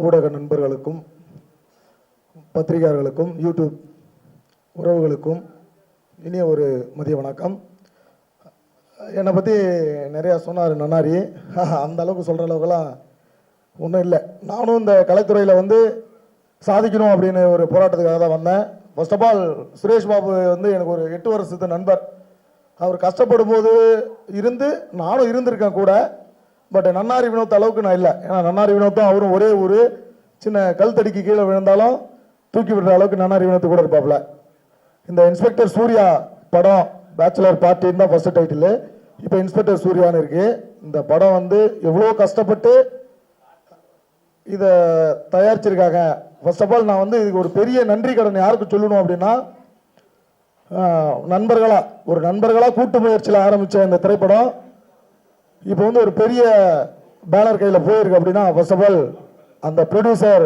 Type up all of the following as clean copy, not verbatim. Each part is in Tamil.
ஊடக நண்பர்களுக்கும் பத்திரிகையாளர்களுக்கும் யூடியூப் உறவுகளுக்கும் இனிய ஒரு மதிய வணக்கம். என்னை பற்றி நிறையா சொன்னார் நன்னாரி. அந்த அளவுக்கு சொல்கிற அளவுக்குலாம் ஒன்றும் இல்லை. நானும் இந்த கலைத்துறையில் வந்து சாதிக்கணும் அப்படின்னு ஒரு போராட்டத்துக்காக தான் வந்தேன். First of all Suresh Babu வந்து எனக்கு ஒரு 8 வருஷத்து நண்பர். அவர் கஷ்டப்படும் போது இருந்து நானும் இருந்திருக்கேன் கூட. பட் நன்னாரி வினோத் அளவுக்கு நான் இல்லை. ஏன்னா நன்னாரி வினோத்தும் அவரும் ஒரே ஒரு சின்ன கல் தடிக்கு கீழே விழுந்தாலும் தூக்கி விடுற அளவுக்கு நன்னாரி வினோத்து கூட இருப்பாப்புல. இந்த இன்ஸ்பெக்டர் சூர்யா படம் பேச்சுலர் பார்ட்டின்னு தான் ஃபர்ஸ்ட் டைட்டில். இப்போ இன்ஸ்பெக்டர் சூர்யான்னு இருக்கு. இந்த படம் வந்து எவ்வளோ கஷ்டப்பட்டு இதை தயாரிச்சிருக்காங்க. ஃபர்ஸ்ட் ஆஃப் ஆல் நான் வந்து இதுக்கு ஒரு பெரிய நன்றி கடன் யாருக்கு சொல்லணும் அப்படின்னா, நண்பர்களாக கூட்டு முயற்சியில் ஆரம்பித்த இந்த திரைப்படம் இப்போ வந்து ஒரு பெரிய பேனர் கையில் போயிருக்கு. அப்படின்னா ஃபர்ஸ்ட் ஆஃப் ஆல் அந்த ப்ரொடியூசர்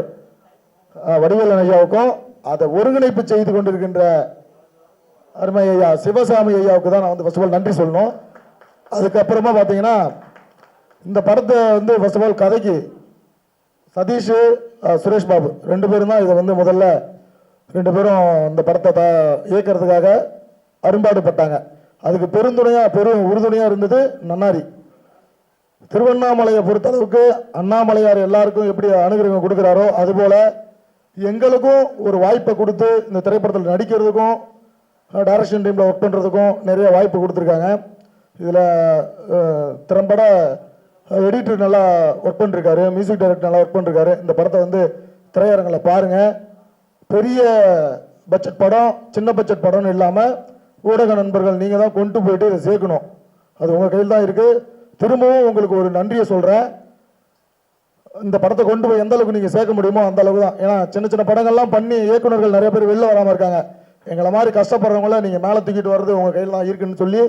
வடிவேலன் ஐயாவுக்கும் அதை ஒருங்கிணைப்பு செய்து கொண்டிருக்கின்ற அருமை ஐயா சிவசாமி ஐயாவுக்கு தான் நான் வந்து ஃபர்ஸ்ட் ஆஃப் ஆல் நன்றி சொல்லணும். அதுக்கப்புறமா பார்த்தீங்கன்னா இந்த படத்தை வந்து ஃபர்ஸ்ட் ஆஃப் ஆல் கதைக்கு சதீஷ் சுரேஷ் பாபு 2 பேரும் தான் இதை வந்து முதல்ல 2 பேரும் இந்த படத்தை இயக்கிறதுக்காக அரும்பாடுபட்டாங்க. அதுக்கு உறுதுணையாக இருந்தது நன்னாரி. திருவண்ணாமலையை பொறுத்தளவுக்கு அண்ணாமலையார் எல்லாருக்கும் எப்படி அனுகிரகம் கொடுக்குறாரோ அதுபோல எங்களுக்கும் ஒரு வாய்ப்பை கொடுத்து இந்த திரைப்படத்தில் நடிக்கிறதுக்கும் டைரக்ஷன் டீமில் ஒர்க் பண்ணுறதுக்கும் நிறைய வாய்ப்பு கொடுத்துருக்காங்க. இதில் திறம்பட எடிட்டர் நல்லா ஒர்க் பண்ணிருக்காரு, மியூசிக் டைரக்டர் நல்லா ஒர்க் பண்ணிருக்காரு. இந்த படத்தை வந்து திரையரங்கில் பாருங்கள். பெரிய பட்ஜெட் படம் சின்ன பட்ஜெட் படம்னு இல்லாமல் ஊடக நண்பர்கள் நீங்கள் தான் கொண்டு போயிட்டு இதை சேர்க்கணும். அது உங்கள் கையில் தான் இருக்குது. திரும்பவும் உங்களுக்கு ஒரு நன்றியை சொல்கிறேன். இந்த படத்தை கொண்டு போய் எந்த அளவுக்கு நீங்கள் சேர்க்க முடியுமோ அந்த அளவுக்கு தான். ஏன்னா சின்ன சின்ன படங்கள்லாம் பண்ணி இயக்குநர்கள் நிறைய பேர் வெளில வராமல் இருக்காங்க. எங்களை மாதிரி கஷ்டப்படுறவங்கள நீங்கள் மேலே தூக்கிட்டு வர்றது உங்கள் கையில் தான் இருக்குன்னு சொல்லி,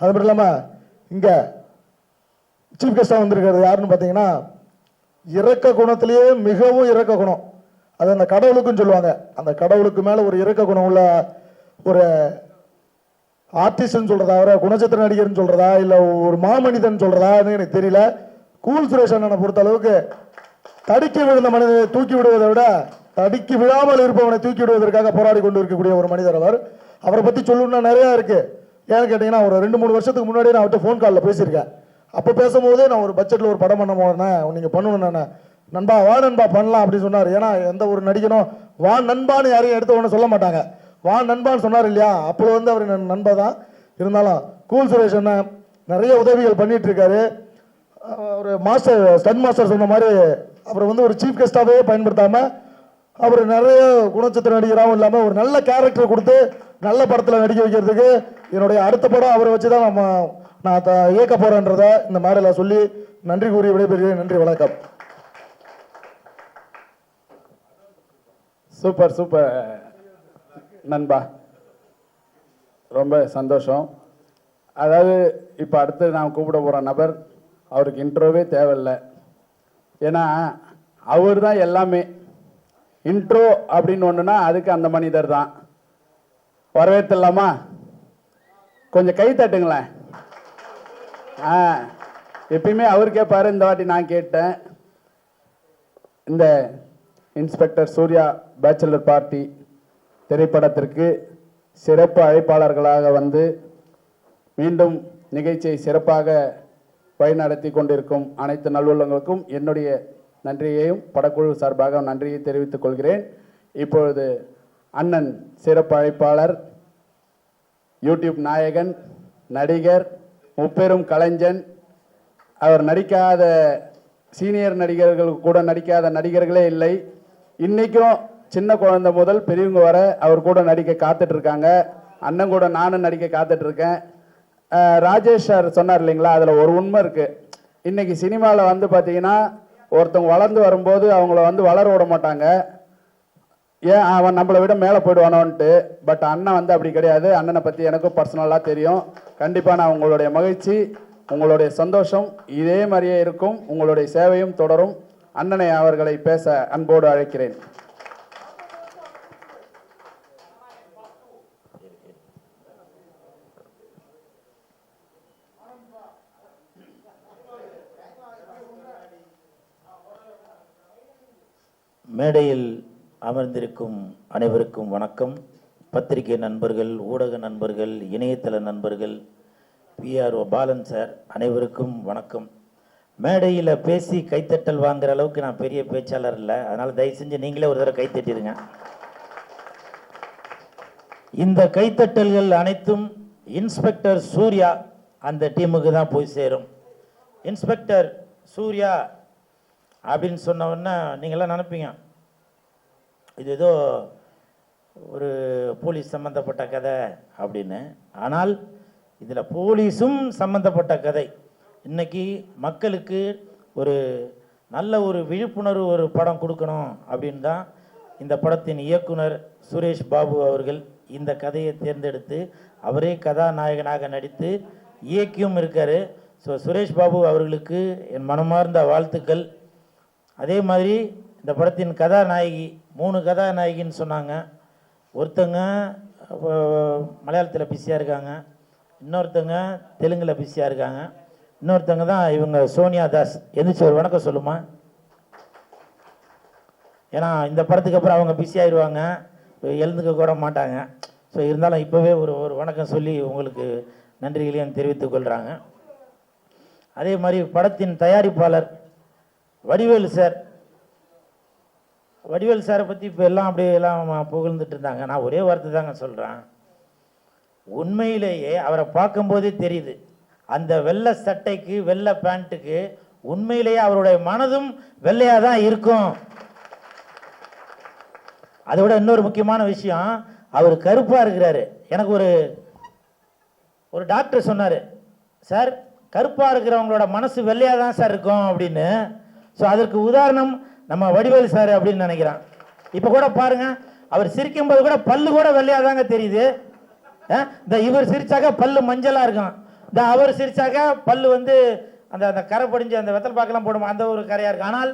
அது மட்டும் இல்லாமல் இங்கே சீஃப் கெஸ்டாக வந்திருக்கிறது யாருன்னு பார்த்தீங்கன்னா, இரக்க குணத்திலேயே மிகவும் இரக்க குணம். அது அந்த கடவுளுக்குன்னு சொல்லுவாங்க. அந்த கடவுளுக்கு மேலே ஒரு இரக்க குணம் உள்ள ஒரு ஆர்டிஸ்ட்னு சொல்கிறதா, அவரை குணச்சித்திர நடிகர்னு சொல்கிறதா, இல்லை ஒரு மாமனிதன் சொல்கிறதான்னு எனக்கு தெரியல. கூல் சுரேஷ் அண்ணனை பொறுத்த அளவுக்கு தடுக்கி விழுந்த மனிதனை தூக்கி விடுவதை விட தடுக்கி விழாமல் இருப்பவனை தூக்கி விடுவதற்காக போராடி கொண்டு இருக்கக்கூடிய ஒரு மனிதர் அவர். அவரை பற்றி சொல்லணும்னா நிறையா இருக்குது. ஏன்னு கேட்டிங்கன்னா, ஒரு 2-3 வருஷத்துக்கு முன்னாடியே நான் அவர்கிட்ட ஃபோன் காலில் பேசியிருக்கேன். அப்போ பேசும்போதே நான் ஒரு பட்ஜெட்டில் ஒரு படம் பண்ண போனேன், நீங்கள் பண்ணணும் நான் நண்பா வா நண்பா பண்ணலாம் அப்படின்னு சொன்னார். ஏன்னா எந்த ஒரு நடிகனும் வா நண்பான்னு யாரையும் எடுத்த உடனே சொல்ல மாட்டாங்க. வா நண்பான்னு சொன்னார் இல்லையா, அப்போ வந்து அவர் நண்பா தான். இருந்தாலும் கூல் சுரேஷ் அண்ணன் நிறைய உதவிகள் பண்ணிட்டு இருக்காரு. ஒரு மாஸ்டர் ஸ்டன் மாஸ்டர் சொன்ன மாதிரி அவர் வந்து ஒரு சீஃப் கெஸ்டாகவே பயன்படுத்தாமல் அவர் நிறைய குணச்சித்திர நடிகராகவும் இல்லாமல் ஒரு நல்ல கேரக்டர் கொடுத்து நல்ல படத்தில் நடிக்க வைக்கிறதுக்கு என்னுடைய அடுத்த படம் அவரை வச்சு தான் நான் இயக்க போகிறேன்றதை இந்த மேடையில் சொல்லி நன்றி கூறி விடைபெறுகிறேன். நன்றி, வணக்கம். சூப்பர் சூப்பர் நண்பா, ரொம்ப சந்தோஷம். அதாவது இப்போ அடுத்து நான் கூப்பிட போகிற நபர், அவருக்கு இன்ட்ரோவே தேவையில்லை. ஏன்னா அவர் தான் எல்லாமே. இன்ட்ரோ அப்படின்னு ஒன்றுனா அதுக்கு அந்த மனிதர் தான். வரவேற்றலாமா? கொஞ்சம் கை தட்டுங்களேன். எப்பயுமே அவர் கேட்பாரு, இந்த வாட்டி நான் கேட்டேன். இந்த இன்ஸ்பெக்டர் சூர்யா பேச்சுலர் பார்ட்டி திரைப்படத்திற்கு சிறப்பு அழைப்பாளர்களாக வந்து மீண்டும் நிகழ்ச்சியை சிறப்பாக வழிநடத்தி கொண்டிருக்கும் அனைத்து நல்லுள்ளங்களுக்கும் என்னுடைய நன்றியையும் படக்குழு சார்பாக நன்றியை தெரிவித்துக் கொள்கிறேன். இப்பொழுது அண்ணன் சிறப்பு அழைப்பாளர், யூடியூப் நாயகன், நடிகர், முப்பெரும் கலைஞன், அவர் நடிக்காத சீனியர் நடிகர்கள் கூட நடிக்காத நடிகர்களே இல்லை. இன்றைக்கும் சின்ன குழந்தை முதல் பெரியவங்க வர அவர் கூட நடிக்க காத்துட்டு இருக்காங்க. அண்ணன் கூட நானும் நடிக்க காத்துட்டு இருக்கேன். ராஜேஷ் சார் சொன்னார் இல்லைங்களா, அதில் ஒரு உண்மை இருக்குது. இன்றைக்கி சினிமாவில் வந்து பார்த்தீங்கன்னா, ஒருத்தவங்க வளர்ந்து வரும்போது அவங்கள வந்து வளர விட மாட்டாங்க. ஏன் அவன் நம்மளை விட மேலே போயிடுவானோன்ட்டு. பட் அண்ணன் வந்து அப்படி கிடையாது. அண்ணனை பற்றி எனக்கும் பர்சனலாக தெரியும். கண்டிப்பாக நான் உங்களுடைய மகிழ்ச்சி, உங்களுடைய சந்தோஷம் இதே மாதிரியே இருக்கும். உங்களுடைய சேவையும் தொடரும். அண்ணனை அவர்களை பேச அன்போடு அழைக்கிறேன். மேடையில் அமர்ந்திருக்கும் அனைவருக்கும் வணக்கம். பத்திரிகை நண்பர்கள், ஊடக நண்பர்கள், இணையதள நண்பர்கள், பிஆர்ஓ பாலன் சார் அனைவருக்கும் வணக்கம். மேடையில் பேசி கைத்தட்டல் வாங்குற அளவுக்கு நான் பெரிய பேச்சாளர் இல்லை, அதனால் தயவு செஞ்சு நீங்களே ஒரு தடவை கைத்தட்டிடுங்க. இந்த கைத்தட்டல்கள் அனைத்தும் இன்ஸ்பெக்டர் சூர்யா அந்த டீமுக்கு தான் போய் சேரும். இன்ஸ்பெக்டர் சூர்யா அப்படின்னு சொன்ன உடனே நீங்களாம் நினைப்பீங்க இது ஏதோ ஒரு போலீஸ் சம்மந்தப்பட்ட கதை அப்படின்னு. ஆனால் இதில் போலீஸும் சம்மந்தப்பட்ட கதை. இன்னைக்கு மக்களுக்கு ஒரு நல்ல ஒரு விழிப்புணர்வு ஒரு படம் கொடுக்கணும் அப்படின்னு தான் இந்த படத்தின் இயக்குனர் சுரேஷ் பாபு அவர்கள் இந்த கதையை தேர்ந்தெடுத்து அவரே கதாநாயகனாக நடித்து இயக்கியும் இருக்கார். ஸோ சுரேஷ் பாபு அவர்களுக்கு என் மனமார்ந்த வாழ்த்துக்கள். அதே மாதிரி இந்த படத்தின் கதாநாயகி 3 கதாநாயகின்னு சொன்னாங்க. ஒருத்தங்க மலையாளத்தில் பிஸியாக இருக்காங்க, இன்னொருத்தங்க தெலுங்கில் பிஸியாக இருக்காங்க, இன்னொருத்தங்க தான் இவங்க சோனியா தாஸ். எந்திரிச்சு ஒரு வணக்கம் சொல்லுமா. ஏன்னா இந்த படத்துக்கு அப்புறம் அவங்க பிஸி ஆயிடுவாங்க, எழுந்துக்க கூட மாட்டாங்க. ஸோ இருந்தாலும் இப்போவே ஒரு வணக்கம் சொல்லி உங்களுக்கு நன்றிகளையும் தெரிவித்துக் கொள்கிறாங்க. அதே மாதிரி படத்தின் தயாரிப்பாளர் வடிவேலு சார். வடிவேலு சாரை பற்றி இப்போ எல்லாம் அப்படியே எல்லாம் புகழ்ந்துட்டு இருந்தாங்க. நான் ஒரே வார்த்தை தாங்க சொல்கிறேன், உண்மையிலேயே அவரை பார்க்கும்போதே தெரியுது அந்த வெள்ளை சட்டைக்கு வெள்ளை பேண்ட்டுக்கு உண்மையிலேயே அவருடைய மனதும் வெள்ளையாக தான் இருக்கும். அதை விட இன்னொரு முக்கியமான விஷயம், அவர் கருப்பாக இருக்கிறாரு. எனக்கு ஒரு டாக்டர் சொன்னார், சார் கருப்பாக இருக்கிறவங்களோட மனசு வெள்ளையாக தான் சார் இருக்கும் அப்படின்னு. ஸோ அதற்கு உதாரணம் நம்ம வடிவேலு சார் அப்படின்னு நினைக்கிறான். இப்போ கூட பாருங்க, அவர் சிரிக்கும் போது கூட பல்லு கூட வெள்ளையாக தாங்க தெரியுது. இந்த இவர் சிரிச்சாக்க பல்லு மஞ்சளாக இருக்கும், இந்த அவர் சிரிச்சாக்க பல்லு வந்து அந்த அந்த கரை படிஞ்சு அந்த வெத்தல் பாக்கெல்லாம் போடுமா அந்த ஒரு கரையாக இருக்கு. ஆனால்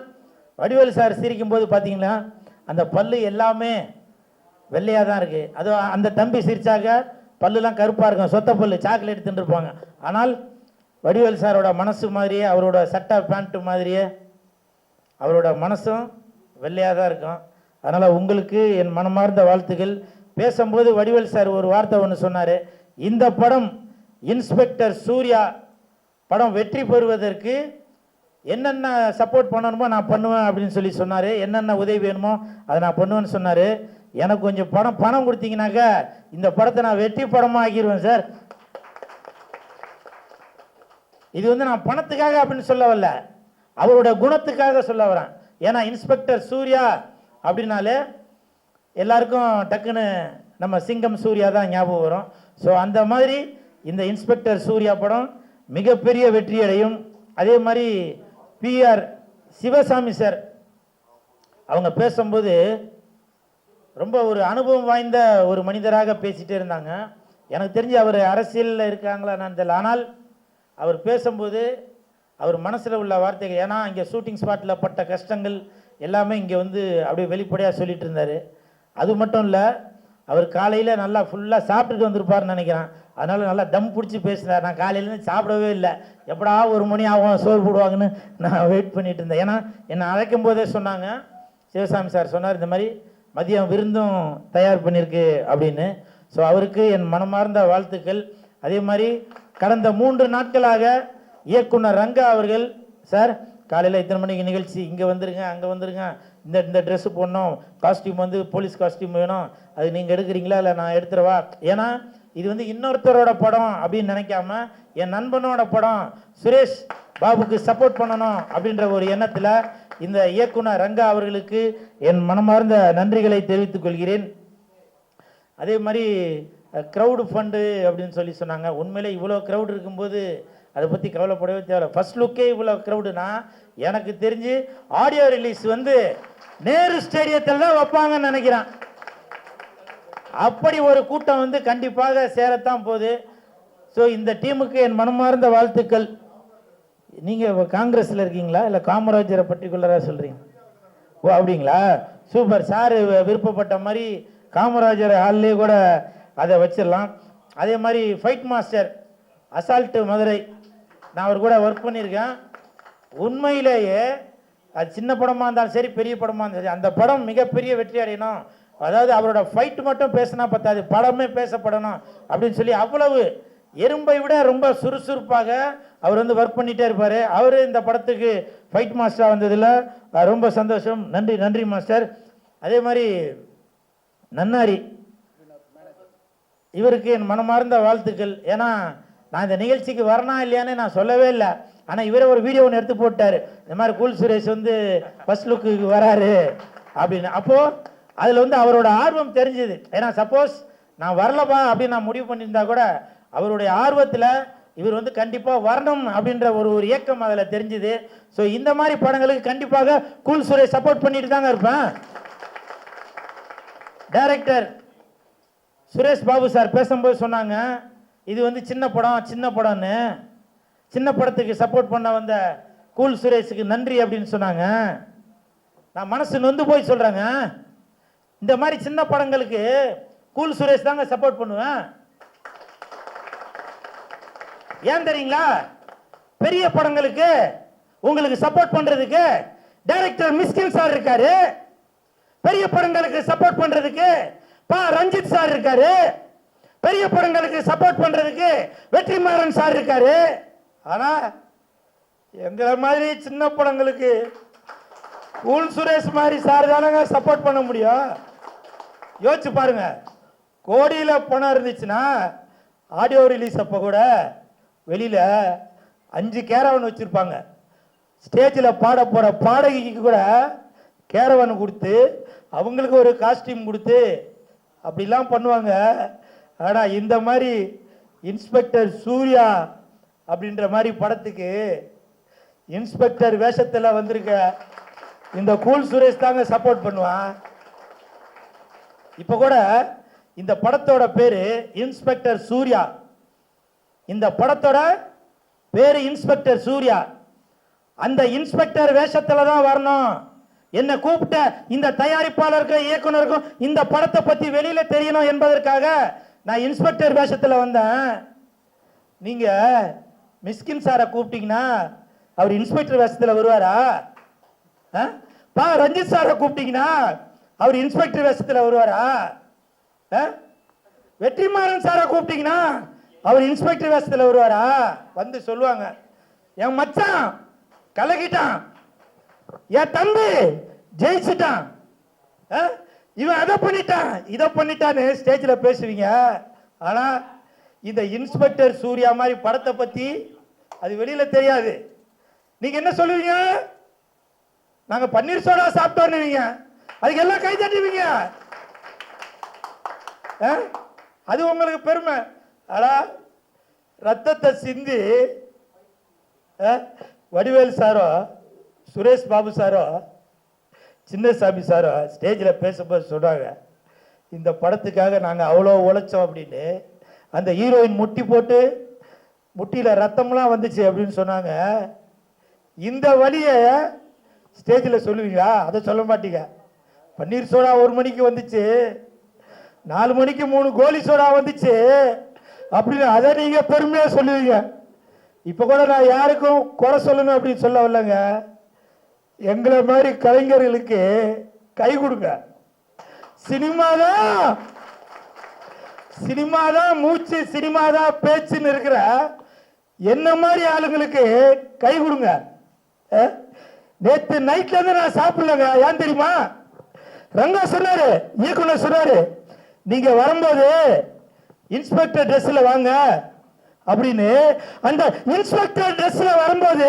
வடிவேலு சார் சிரிக்கும் போது பார்த்தீங்களா அந்த பல்லு எல்லாமே வெள்ளையாக தான் இருக்குது. அது அந்த தம்பி சிரிச்சாக்க பல்லுலாம் கருப்பாக இருக்கும், சொத்த பல்லு, சாக்லேட் தின்றுருப்பாங்க. ஆனால் வடிவேலு சாரோட மனசு மாதிரியே, அவரோட சட்டை பேண்ட்டு மாதிரியே அவரோட மனசும் வெள்ளையாக தான் இருக்கும். அதனால் உங்களுக்கு என் மனமார்ந்த வாழ்த்துக்கள். பேசும்போது வடிவேலு சார் ஒரு வார்த்தை ஒன்று சொன்னார், இந்த படம் இன்ஸ்பெக்டர் சூர்யா படம் வெற்றி பெறுவதற்கு என்னென்ன சப்போர்ட் பண்ணணுமோ நான் பண்ணுவேன் அப்படின்னு சொல்லி சொன்னார். என்னென்ன உதவி வேணுமோ அதை நான் பண்ணுவேன்னு சொன்னார். எனக்கு கொஞ்சம் பணம் கொடுத்தீங்கன்னாக்கா இந்த படத்தை நான் வெற்றி படமாக ஆக்கிடுவேன் சார். இது வந்து நான் பணத்துக்காக அப்படின்னு சொல்ல வரல, அவரோட குணத்துக்காக சொல்ல வரேன். ஏன்னா இன்ஸ்பெக்டர் சூர்யா அப்படின்னாலே எல்லாருக்கும் டக்குன்னு நம்ம சிங்கம் சூர்யா தான் ஞாபகம் வரும். ஸோ அந்த மாதிரி இந்த இன்ஸ்பெக்டர் சூர்யா படம் மிகப்பெரிய வெற்றி அடையும். அதே மாதிரி பிஆர் சிவசாமி சார் அவங்க பேசும்போது ரொம்ப ஒரு அனுபவம் வாய்ந்த ஒரு மனிதராக பேசிகிட்டே இருந்தாங்க. எனக்கு தெரிஞ்சு அவர் அரசியலில் இருக்காங்களா நான் தெரியல, ஆனால் அவர் பேசும்போது அவர் மனசில் உள்ள வார்த்தைகள், ஏன்னா இங்கே ஷூட்டிங் ஸ்பாட்டில் பட்ட கஷ்டங்கள் எல்லாமே இங்கே வந்து அப்படியே வெளிப்படையாக சொல்லிட்டு இருந்தார். அது மட்டும் இல்லை, அவர் காலையில் நல்லா ஃபுல்லாக சாப்பிட்டுட்டு வந்திருப்பார்னு நினைக்கிறேன், அதனால் நல்லா தம் பிடிச்சி பேசினார். நான் காலையிலேருந்து சாப்பிடவே இல்லை, எப்படா 1 மணி ஆகும் சோறு போடுவாங்கன்னு நான் வெயிட் பண்ணிட்டு இருந்தேன். ஏன்னா என்னை அழைக்கும் போதே சொன்னாங்க, சிவசாமி சார் சொன்னார் இந்த மாதிரி மதியம் விருந்தும் தயார் பண்ணியிருக்கு அப்படின்னு. ஸோ அவருக்கு என் மனமார்ந்த வாழ்த்துக்கள். அதே மாதிரி கடந்த 3 நாட்களாக இயக்குனர் ரங்கா அவர்கள், சார் காலையில் இத்தனை மணிக்கு நிகழ்ச்சி, இங்கே வந்துருங்க, அங்கே வந்துருங்க, இந்த ட்ரெஸ்ஸு போடணும், காஸ்டியூம் வந்து போலீஸ் காஸ்டியூம் வேணும், அது நீங்கள் எடுக்கிறீங்களா இல்லை நான் எடுத்துருவா, ஏன்னா இது வந்து இன்னொருத்தரோட படம் அப்படின்னு நினைக்காம என் நண்பனோட படம், சுரேஷ் பாபுக்கு சப்போர்ட் பண்ணணும் அப்படின்ற ஒரு எண்ணத்தில் இந்த இயக்குனர் ரங்கா அவர்களுக்கு என் மனமார்ந்த நன்றிகளை தெரிவித்துக் கொள்கிறேன். அதே மாதிரி க்ரௌடு ஃபண்டு அப்படின்னு சொல்லி சொன்னாங்க. உண்மையிலே இவ்வளோ க்ரௌடு இருக்கும்போது அதை பற்றி கவலைப்படவே தேவை. ஃபர்ஸ்ட் லுக்கே இவ்வளோ க்ரௌடுனா எனக்கு தெரிஞ்சு ஆடியோ ரிலீஸ் வந்து நேரு ஸ்டேடியத்தில் தான் வைப்பாங்கன்னு நினைக்கிறேன். அப்படி ஒரு கூட்டம் வந்து கண்டிப்பாக சேரத்தான் போகுது. ஸோ இந்த டீமுக்கு என் மனமார்ந்த வாழ்த்துக்கள். நீங்கள் காங்கிரஸில் இருக்கீங்களா இல்லை காமராஜரை பர்டிகுலராக சொல்கிறீங்க? ஓ அப்படிங்களா, சூப்பர். சார் விருப்பப்பட்ட மாதிரி காமராஜர் ஹால்லே கூட அதை வச்சிடலாம். அதே மாதிரி ஃபைட் மாஸ்டர் அசால்ட்டு மதுரை, நான் அவர் கூட ஒர்க் பண்ணியிருக்கேன். உண்மையிலேயே அது சின்ன படமாக இருந்தாலும் சரி, பெரிய படமாக இருந்தாலும் சரி, அந்த படம் மிகப்பெரிய வெற்றி அடையணும். அதாவது அவரோட ஃபைட் மட்டும் பேசினா பத்தாது, படமே பேசப்படணும் அப்படின்னு சொல்லி அவ்வளவு எறும்பை விட ரொம்ப சுறுசுறுப்பாக அவர் வந்து ஒர்க் பண்ணிகிட்டே இருப்பார். அவர் இந்த படத்துக்கு ஃபைட் மாஸ்டராக வந்ததில் ரொம்ப சந்தோஷம். நன்றி நன்றி மாஸ்டர். அதே மாதிரி நன்னாரி இவருக்கு என் மனமார்ந்த வாழ்த்துக்கள். ஏன்னா நான் இந்த நிகழ்ச்சிக்கு வரனா இல்லையான்னு நான் சொல்லவே இல்லை. ஆனால் இவரே ஒரு வீடியோ ஒன்று எடுத்து போட்டார், இந்த மாதிரி கூல் சுரேஷ் வந்து ஃபர்ஸ்ட் லுக்கு வராரு அப்படின்னு. அப்போது அதில் வந்து அவரோட ஆர்வம் தெரிஞ்சுது. ஏன்னா சப்போஸ் நான் வரலப்பா அப்படின்னு நான் முடிவு பண்ணியிருந்தா கூட அவருடைய ஆர்வத்தில் இவர் வந்து கண்டிப்பாக வரணும் அப்படின்ற ஒரு இயக்கம் அதில் தெரிஞ்சுது. ஸோ இந்த மாதிரி படங்களுக்கு கண்டிப்பாக கூல் சுரேஷ் சப்போர்ட் பண்ணிட்டு தாங்க இருப்பேன். டைரக்டர் சுரேஷ் பாபு சார் பேசும்போது சொன்னாங்க, இது வந்து சின்ன படம்னு. சின்ன படத்துக்கு சப்போர்ட் பண்ண வந்த கூல் சுரேஷுக்கு நன்றி அப்படின்னு சொன்னாங்க. நான் மனசு நொந்து போய் சொல்கிறேங்க, இந்த மாதிரி சின்ன படங்களுக்கு கூல் சுரேஷ் தாங்க சப்போர்ட் பண்ணுவேன். ஏன் தெரியுங்களா? பெரிய படங்களுக்கு உங்களுக்கு சப்போர்ட் பண்றதுக்கு டைரக்டர் மிஸ்கின் சார் இருக்காரு. பெரிய படங்களுக்கு சப்போர்ட் பண்றதுக்கு ரஞ்சித் சார் இருக்காரு. பெரிய படங்களுக்கு சப்போர்ட் பண்றதுக்கு வெற்றிமாறன் சார் இருக்காரு. ஆனா எங்களை மாதிரி சின்ன படங்களுக்கு கூல் சுரேஷ் மாதிரி சார் தானங்க சப்போர்ட் பண்ண முடியும். யோசிச்சு பாருங்க, கோடியில பணம் இருந்துச்சுன்னா ஆடியோ ரிலீஸ் அப்போ கூட வெளியில 5 கேரவன் வச்சிருப்பாங்க. ஸ்டேஜில் பாட போற பாடகிக்கு கூட கேரவன் கொடுத்து அவங்களுக்கு ஒரு காஸ்டியூம் கொடுத்து அப்படிலாம் பண்ணுவாங்க. ஆனா இந்த மாதிரி இன்ஸ்பெக்டர் சூர்யா அப்படின்ற மாதிரி படத்துக்கு இன்ஸ்பெக்டர் வேஷத்தில் வந்திருக்க இந்த கூல் சுரேஷ் தாங்க சப்போர்ட் பண்ணுவான். இப்ப கூட இந்த படத்தோட பேரு இன்ஸ்பெக்டர் சூர்யா. இந்த படத்தோட பேரு இன்ஸ்பெக்டர் சூர்யா. அந்த இன்ஸ்பெக்டர் வேஷத்துல தான் வரணும். என்ன கூப்பிட்ட இந்த தயாரிப்பாளருக்கும் இயக்குனருக்கும் இந்த படத்தை பத்தி வெளியில தெரியணும் என்பதற்காக நான் இன்ஸ்பெக்டர் வேஷத்துல வந்தேன். நீங்க மிஸ்கின் சாரை கூப்பிட்டீங்கன்னா அவர் இன்ஸ்பெக்டர் வேஷத்துல வருவாரா? ரஞ்சித் சாரை கூப்பிட்டீங்கன்னா அவர் இன்ஸ்பெக்டர் வேஷத்துல வருவாரா? வெற்றிமாறன் சாரை கூப்பிட்டீங்கன்னா அவர் இன்ஸ்பெக்டர் வேஷத்துல வருவாரா? வந்து சொல்லுவாங்க, என் மச்சான் கலக்கிட்டான், என் தம்பி ஜெயிச்சுட்டான், இவன் அதை பண்ணிட்டான் இதை பண்ணிட்டான்னு ஸ்டேஜில் பேசுவீங்க. ஆனா இந்த இன்ஸ்பெக்டர் சூர்யா மாதிரி படத்தை பத்தி அது வெளியில தெரியாது. நீங்க என்ன சொல்லுவீங்க? நாங்க பன்னீர் சோடா சாப்பிட்டோன்னு அதுக்கு எல்லாம் கை தட்டுவீங்க. அது உங்களுக்கு பெருமை. ஆனா ரத்தத்தை சிந்தி Vadivel sorrow Suresh Babu sorrow Chinnasamy sorrow ஸ்டேஜில் பேசும்போது சொல்றாங்க, இந்த படத்துக்காக நாங்கள் அவ்வளோ உழைச்சோம் அப்படின்னு. அந்த ஹீரோயின் முட்டி போட்டு முட்டியில் ரத்தம்லாம் வந்துச்சு அப்படின்னு சொன்னாங்க. இந்த வழியை ஸ்டேஜில் சொல்லுவீங்களா? அதை சொல்ல மாட்டீங்க. பன்னீர் சோடா 1 மணிக்கு வந்துச்சு, 4 மணிக்கு 3 கோலி சோடா வந்துச்சு அப்படின்னு அதை நீங்க பெருமையா சொல்லுவீங்க. இப்ப கூட நான் யாருக்கும் குறை சொல்லணும் அப்படின்னு சொல்ல வரலங்க. எங்களை மாதிரி கலைஞர்களுக்கு கை கொடுங்க. சினிமாதான் மூச்சு, சினிமாதான் பேச்சுன்னு இருக்கிற என்ன மாதிரி ஆளுங்களுக்கு கை கொடுங்க. நேற்று நைட்ல இருந்து நான் சாப்பிடலங்க. ஏன் தெரியுமா? ரங்கா சொன்னாரு, இயக்குனர் சொன்னாரு, நீங்க வரும்போது இன்ஸ்பெக்டர் ட்ரெஸ்ல வாங்க அப்படின்னு. அந்த இன்ஸ்பெக்டர் ட்ரெஸ்ல வரும்போது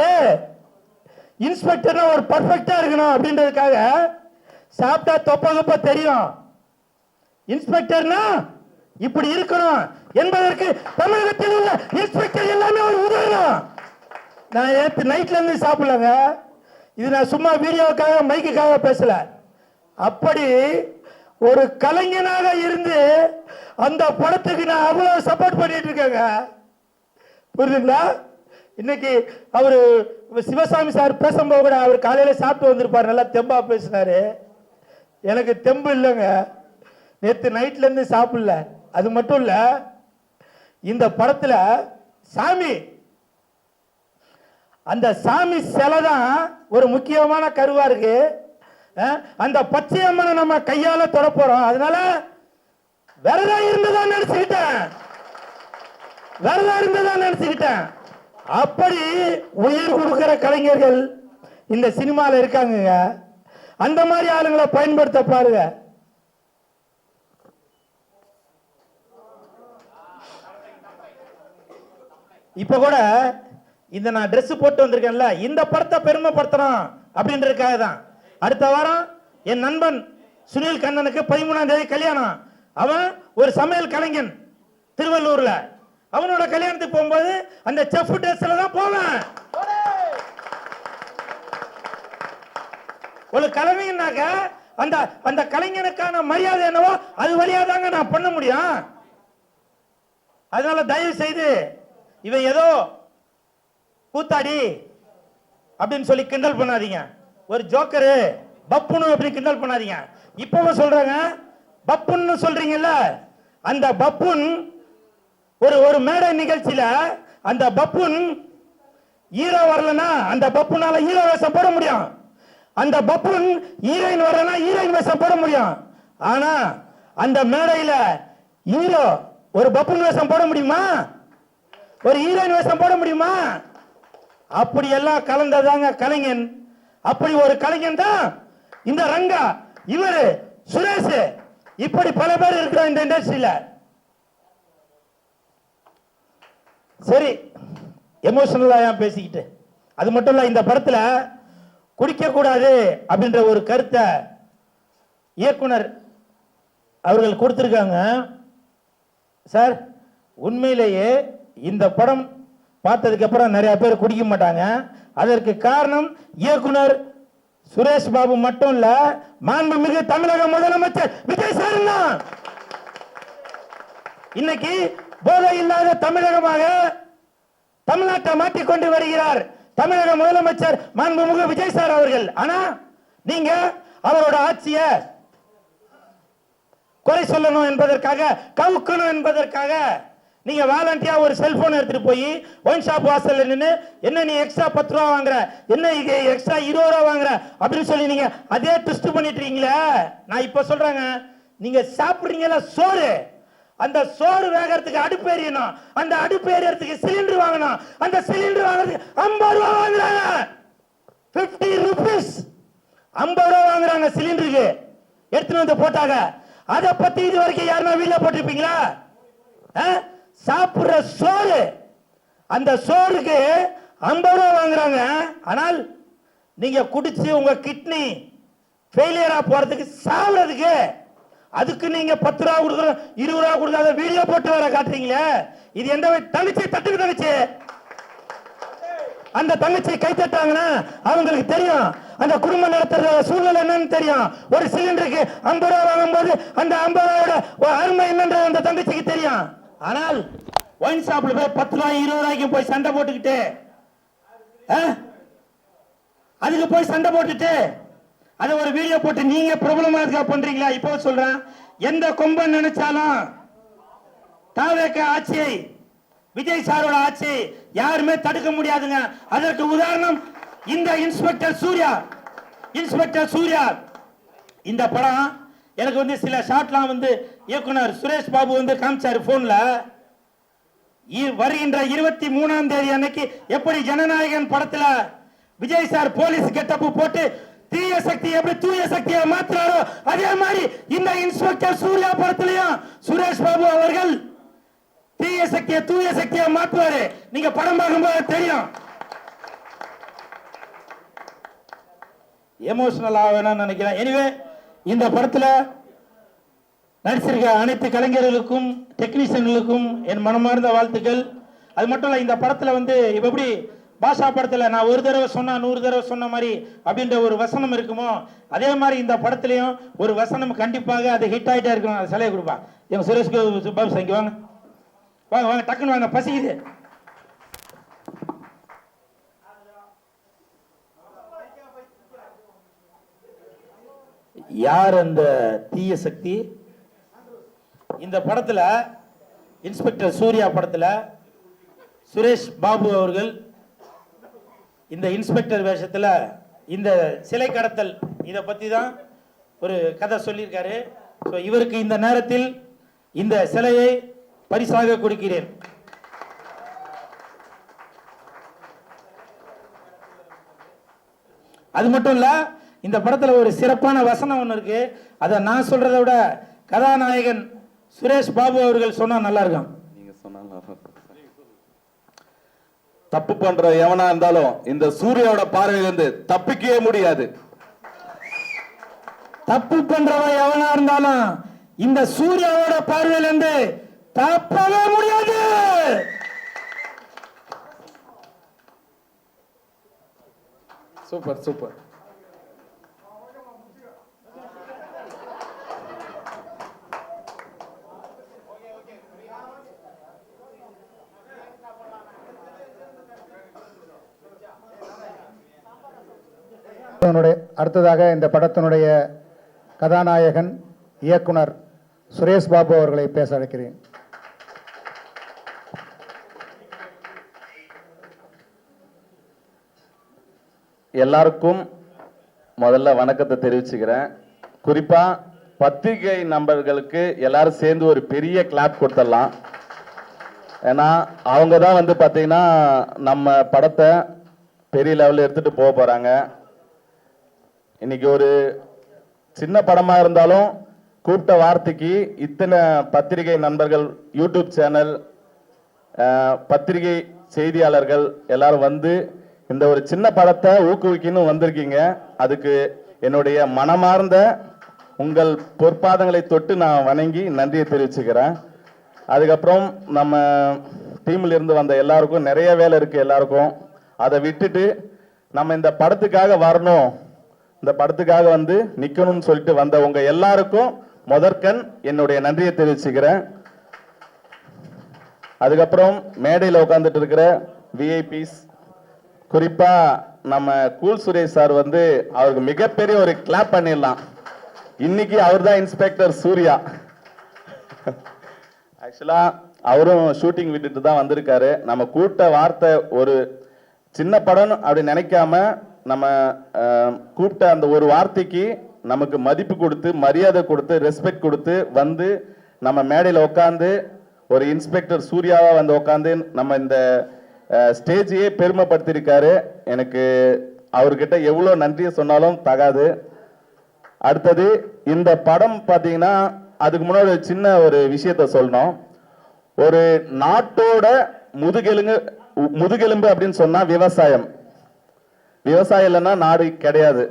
இன்ஸ்பெக்டர் ஒரு பர்ஃபெக்டா இருக்கணும் அப்படின்றதுக்காக சாப்பிட்டா தொப்ப தெரியும். இன்ஸ்பெக்டர்னா இப்படி இருக்கணும் என்பதற்கு தமிழகத்தில் உள்ள இன்ஸ்பெக்டர் எல்லாமே ஒரு உதாரணம். நான் நேற்று நைட்ல இருந்து சாப்பிடலங்க. இது நான் சும்மா வீடியோக்காக மைக்குக்காக பேசல. அப்படி ஒரு கலைஞனாக இருந்து அந்த படத்துக்கு நான் அவ்வளவு சப்போர்ட் பண்ணிட்டு இருக்கேங்க. புரியுதுங்களா? இன்னைக்கு அவரு சிவசாமி சார் பேசும்போது கூட அவர் காலையில சாப்பிட்டு வந்திருப்பார், நல்லா தெம்பா பேசினாரு. எனக்கு தெம்பு இல்லைங்க, நேற்று நைட்ல இருந்து சாப்பிடல. அது மட்டும் இல்ல, இந்த படத்துல சாமி அந்த சாமி சிலை தான் ஒரு முக்கியமான கருவா இருக்கு. அந்த பச்சையம்மனை நம்ம கையால தொட போறோம். அதனால விரதம் இருந்ததான் நினைச்சுக்கிட்டேன். அப்படி உயிர் கொடுக்கிற கலைஞர்கள் இந்த சினிமால இருக்காங்க. அந்த மாதிரி ஆளுங்களை பயன்படுத்த பாருங்க. இப்ப கூட இந்த நான் Dress போட்டு வந்திருக்கேன்ல, இந்த படத்தை பெருமைப்படுத்தணும் அப்படின்றதுக்காக தான். அடுத்த வாரம் என் நண்பன் சுனில் கண்ணனுக்கு 13ஆம் தேதி கல்யாணம். அவன் ஒரு சமையல் கலைஞன் திருவள்ளூர்ல. அவனோட கல்யாணத்துக்கு போகும்போது அந்த செஃப் ட்ரெஸ்ல தான் போவேன். ஒரு கலைஞனாக்க அந்த அந்த கலைஞனுக்கான மரியாதை என்னவோ அது வழியா தாங்க நான் பண்ண முடியும். அதனால தயவு செய்து இவன் ஏதோ கூத்தாடி அப்படின்னு சொல்லி கிண்டல் பண்ணாதீங்க. ஒரு ஜோக்கரு பப்புனு அப்படி கிண்டல் பண்ணாதீங்க. இப்பவும் சொல்றாங்க பப்புன்னு சொல்றீங்கல்ல, அந்த பப்புன் ஒரு மேடை நிகழ்ச்சியில அந்த பப்புன் ஹீரோ வரலன்னா அந்த பப்புனால ஹீரோ வேஷம் போட முடியும். அந்த பப்புன் ஹீரோயின் வரலன்னா ஹீரோயின் வேஷம் போட முடியும். ஆனா அந்த மேடையில ஹீரோ ஒரு பப்புன் வேஷம் போட முடியுமா? ஒரு ஹீரோயின் வேஷம் போட முடியுமா? அப்படி எல்லாம் கலந்ததாங்க கலைஞன். அப்படி ஒரு கலைஞன் தான் இந்த ரங்கா, இவரு சுரேஷ், இப்படி பல பேர் இருக்கிறோம் இந்த இண்டஸ்ட்ரியில. சரி, எமோஷனலா ஏன் பேசிக்கிட்டு. அது மட்டும் இல்ல, இந்த படத்துல குடிக்க கூடாது அப்படின்ற ஒரு கருத்தை இயக்குனர் அவர்கள் கொடுத்திருக்காங்க. சார், உண்மையிலேயே இந்த படம் பார்த்ததுக்கு அப்புறம் நிறைய பேர் குடிக்க மாட்டாங்க. அதற்கு காரணம் இயக்குனர் சுரேஷ் பாபு மட்டும் இல்ல, மாண்புமிகு தமிழக முதலமைச்சர் விஜய் சார் தான். இன்னைக்கு போதை இல்லாத தமிழகமாக தமிழ்நாட்டை மாற்றிக்கொண்டு வருகிறார் தமிழக முதலமைச்சர் மாண்புமிகு விஜய் சார் அவர்கள். ஆனா நீங்க அவரோட ஆட்சியை குறை சொல்லணும் என்பதற்காக, கவுக்கணும் என்பதற்காக நீங்க வாலண்டியா ஒரு செல்போன் எடுத்துட்டு போய் ஒயின் ஷாப் வாசல்ல நின்று என்ன நீ எக்ஸ்ட்ரா 10 ரூபா வாங்குற, என்ன எக்ஸ்ட்ரா 20 ரூபா வாங்குற அப்படின்னு சொல்லி நீங்க அதே ட்விஸ்ட் பண்ணிட்டு இருக்கீங்களே. நான் இப்ப சொல்றேங்க, நீங்க சாப்பிடுறீங்கல சோறு, அந்த சோறு வேகறதுக்கு அடுப்பு எரியணும், அந்த அடுப்பு எரியறதுக்கு சிலிண்டர் வாங்கணும், அந்த சிலிண்டர் வாங்குறதுக்கு 50 ரூபா வாங்குறாங்க. 50 ரூபீஸ் 50 ரூபா வாங்குறாங்க சிலிண்டருக்கு. எடுத்துட்டு வந்து போட்டாங்க. அதை பத்தி இது வரைக்கும் யாருன்னா வீடியோ போட்டிருப்பீங்களா? சாப்பிடுற சோறு, அந்த சோறுக்கு 50 ரூபா வாங்குறாங்க. ஆனால் நீங்க குடிச்சு உங்க கிட்னி ஃபெயிலியரா போறதுக்கு, சாவுறதுக்கு, அதுக்கு நீங்க 10 ரூபா கொடுக்குற 20 ரூபா கொடுக்காத வீடியோ போட்டு வர காட்டுறீங்களே. இது எந்த தங்கச்சி தட்டுக்கு தங்கச்சி, அந்த தங்கச்சி கை தட்டாங்கன்னா அவங்களுக்கு தெரியும் அந்த குடும்பம் நடத்துற சூழ்நிலை என்னன்னு தெரியும். ஒரு சிலிண்டருக்கு 50 ரூபா வாங்கும் போது அந்த 50 ரூபாயோட அருமை என்னன்றது அந்த தங்கச்சிக்கு தெரியும். ஆனால் ஒயின் ஷாப்ல போய் 10 ரூபாய் 20 ரூபாய்க்கு போய் சண்டை போட்டுக்கிட்டு, அதுக்கு போய் சண்டை போட்டுட்டு அதை ஒரு வீடியோ போட்டு நீங்க பிரபலமா பண்றீங்களா? இப்போ சொல்றேன், எந்த கொம்பன் நினைச்சாலும் தாவேக ஆட்சியை, விஜய் சாரோட ஆட்சி யாருமே தடுக்க முடியாதுங்க. அதற்கு உதாரணம் இந்த இன்ஸ்பெக்டர் சூர்யா. இன்ஸ்பெக்டர் சூர்யா இந்த படம் எனக்கு சில ஷாட்லாம் இயக்குனர் சுரேஷ் பாபு காமிச்சாரு போன்ல. வருகின்ற 23ஆம் தேதி அன்னைக்கு எப்படி ஜனநாயகன் படத்துல விஜய் சார் போலீஸ் கெட்டப் போட்டு தீய சக்தி எப்படி தூய சக்தியை மாற்றாரோ, அதே மாதிரி இந்த இன்ஸ்பெக்டர் சூர்யா படத்திலையும் சுரேஷ் பாபு அவர்கள் தீய சக்தியை தூய சக்தியை மாற்றுவாரு. நீங்க படம் பார்க்கும்போது தெரியும். எமோஷனல் ஆகணும்னு நினைக்கிறேன். எனிவே, இந்த படத்துல நடிச்சிருக்க அனைத்து கலைஞர்களுக்கும் டெக்னீஷியன்களுக்கும் என் மனமார்ந்த வாழ்த்துக்கள். அது மட்டும் இல்ல, இந்த படத்துல இப்ப எப்படி பாஷா படத்துல நான் ஒரு தடவை சொன்னா 100 தடவை சொன்ன மாதிரி அப்படின்ற ஒரு வசனம் இருக்குமோ, அதே மாதிரி இந்த படத்திலையும் ஒரு வசனம் கண்டிப்பாக அது ஹிட் ஆயிட்டே இருக்கும். அது சிலையை கொடுப்பா எங்க சுரேஷ் பாபு சார், வாங்க வாங்க வாங்க, டக்குன்னு வாங்க, பசிக்குது. யார் அந்த தீய சக்தி? இந்த படத்துல இன்ஸ்பெக்டர் சூர்யா படத்துல சுரேஷ் பாபு அவர்கள் இந்த இன்ஸ்பெக்டர் வேஷத்தில் இந்த சிலை கடத்தல் இதை பற்றி தான் ஒரு கதை சொல்லியிருக்காரு. ஸோ இவருக்கு இந்த நேரத்தில் இந்த சிலையை பரிசாக கொடுக்கிறேன். அது மட்டும் இல்ல, இந்த படத்துல ஒரு சிறப்பான வசனம் ஒன்று இருக்கு. அதை நான் சொல்றதை விட கதாநாயகன் சுரேஷ் பாபு அவர்கள் சொன்னா நல்லா இருக்கும். நீங்க சொன்னாலும் தப்பு பண்ற எவனா இருந்தாலும் இந்த சூர்யாவோட பார்வையிலிருந்து தப்பிக்கவே முடியாது. தப்பு பண்றவன் எவனா இருந்தாலும் இந்த சூர்யாவோட பார்வையிலிருந்து தப்பவே முடியாது. Super super. அடுத்ததாக இந்த படத்தினுடைய கதாநாயகன் இயக்குனர் சுரேஷ் பாபு அவர்களை பேச அழைக்கிறேன். எல்லாருக்கும் முதல்ல வணக்கத்தை தெரிவிச்சுக்கிறேன். குறிப்பா பத்திரிகை நண்பர்களுக்கு எல்லாரும் சேர்ந்து ஒரு பெரிய கிளாப் கொடுத்துடலாம். ஏன்னா அவங்க தான் வந்து பார்த்தீங்கன்னா நம்ம படத்தை பெரிய லெவலில் எடுத்துட்டு போக போறாங்க. இன்னைக்கு ஒரு சின்ன படமா இருந்தாலும் கூப்பிட்ட வார்த்தைக்கு இத்தனை பத்திரிகை நண்பர்கள், யூடியூப் சேனல், பத்திரிகை செய்தியாளர்கள் எல்லாரும் வந்து இந்த ஒரு சின்ன படத்தை ஊக்குவிக்கணும் வந்திருக்கீங்க. அதுக்கு என்னுடைய மனமார்ந்த உங்கள் பொற்பாதங்களை தொட்டு நான் வணங்கி நன்றியை தெரிவிச்சுக்கிறேன். அதுக்கப்புறம் நம்ம டீம்ல இருந்து வந்த எல்லாருக்கும் நிறைய வேலை இருக்கு. எல்லாருக்கும் அதை விட்டுட்டு நம்ம இந்த படத்துக்காக வரணும், இந்த படத்துக்காக வந்து நிக்கணும்னு சொல்லிட்டு வந்த உங்க எல்லாருக்கும் முதற்கண் என்னுடைய நன்றியை தெரிவிச்சுக்கிறேன். அதுக்கப்புறம் மேடையில் உட்காந்துட்டு இருக்கிற விஐபிஸ், குறிப்பா நம்ம கூல் சுரேஷ் சார் வந்து அவருக்கு மிகப்பெரிய ஒரு கிளாப் பண்ணிடலாம். இன்னைக்கு அவர் தான் இன்ஸ்பெக்டர் சூர்யா. ஆக்சுவலா அவரும் ஷூட்டிங் விட்டுட்டு தான் வந்திருக்காரு. நம்ம கூட்ட வார்த்தை ஒரு சின்ன படம் அப்படி நினைக்காம நம்ம கூப்பிட்ட அந்த ஒரு வார்த்தைக்கு நமக்கு மதிப்பு கொடுத்து, மரியாதை கொடுத்து, ரெஸ்பெக்ட் கொடுத்து வந்து நம்ம மேடையில் உட்காந்து ஒரு இன்ஸ்பெக்டர் சூர்யாவா வந்து உட்காந்து நம்ம இந்த ஸ்டேஜையே பெருமைப்படுத்தியிருக்காரு. எனக்கு அவர்கிட்ட எவ்வளோ நன்றியை சொன்னாலும் தகாது. அடுத்தது இந்த படம் பார்த்தீங்கன்னா அதுக்கு முன்னாடி ஒரு சின்ன ஒரு விஷயத்த சொல்லணும். ஒரு நாட்டோட முதுகெலும்பு அப்படின்னு சொன்னா விவசாயம். விவசாயம் இல்லைன்னா நாடு கிடையாது.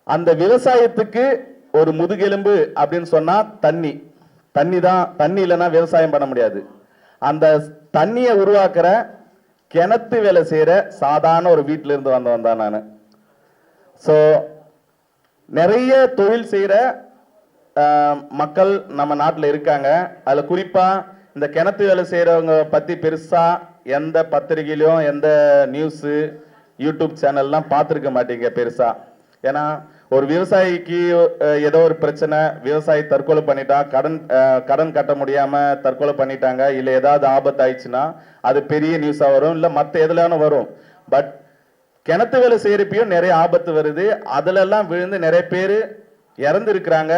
அந்த விவசாயத்துக்கு ஒரு முதுகெலும்பு அப்படின்னு சொன்னா தண்ணி. தண்ணி தான். தண்ணி இல்லைன்னா விவசாயம் பண்ண முடியாது. அந்த தண்ணியை உருவாக்குற கிணத்து வேலை செய்யற சாதாரண ஒரு வீட்டில இருந்து வந்தவன் தான் நான். ஸோ நிறைய தொழில் செய்யற மக்கள் நம்ம நாட்டில் இருக்காங்க. அதுல குறிப்பா இந்த கிணத்து வேலை செய்யறவங்க பத்தி பெருசா எந்த பத்திரிகையிலும் எந்த நியூஸ் யூடியூப் சேனல்லாம் பார்த்துருக்க மாட்டீங்க பெருசா. ஏன்னா ஒரு விவசாயிக்கு ஏதோ ஒரு பிரச்சனை, விவசாயி தற்கொலை பண்ணிட்டா, கடன் கட்ட முடியாம தற்கொலை பண்ணிட்டாங்க, இல்ல ஏதாவது ஆபத்து ஆயிடுச்சுன்னா அது பெரிய நியூஸா வரும், இல்ல மற்ற எதுலான வரும். பட் கிணத்து வேலை செய்யறப்பையும் நிறைய ஆபத்து வருது. அதுல எல்லாம் விழுந்து நிறைய பேர் இறந்து இருக்கிறாங்க.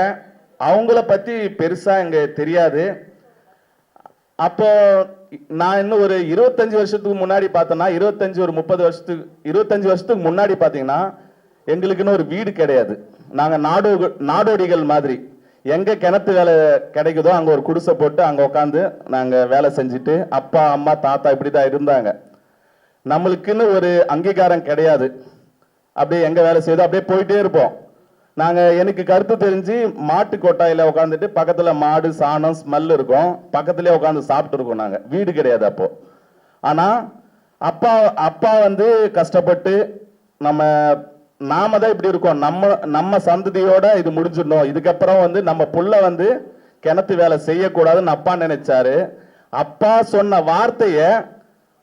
அவங்கள பத்தி பெருசா இங்க தெரியாது. அப்போ நான் இன்னும் ஒரு 25 வருஷத்துக்கு முன்னாடி பார்த்தேன்னா, 25 வருஷத்துக்கு முன்னாடி பார்த்தீங்கன்னா எங்களுக்குன்னு ஒரு வீடு கிடையாது. நாங்க நாடோடிகள் மாதிரி. எங்க கிணத்து வேலை கிடைக்குதோ அங்க ஒரு குடிசை போட்டு அங்க உட்காந்து நாங்க வேலை செஞ்சுட்டு, அப்பா அம்மா தாத்தா இப்படிதான் இருந்தாங்க. நம்மளுக்குன்னு ஒரு அங்கீகாரம் கிடையாது. அப்படியே எங்க வேலை செய்யுதோ அப்படியே போயிட்டே இருப்போம். நாங்க எனக்கு கருத்து தெரிஞ்சு மாட்டு கொட்டாயில உட்காந்துட்டு பக்கத்துல மாடு சாணம் ஸ்மெல் இருக்கும், பக்கத்துலயே உட்காந்து சாப்பிட்டு இருக்கோம். நாங்க வீடு கிடையாது அப்போ. ஆனா அப்பா வந்து கஷ்டப்பட்டு நாம தான் இப்படி இருக்கோம், நம்ம சந்ததியோட இது முடிஞ்சிடணும், இதுக்கப்புறம் வந்து நம்ம புள்ள வந்து கிணத்து வேலை செய்யக்கூடாதுன்னு அப்பா நினைச்சாரு. அப்பா சொன்ன வார்த்தைய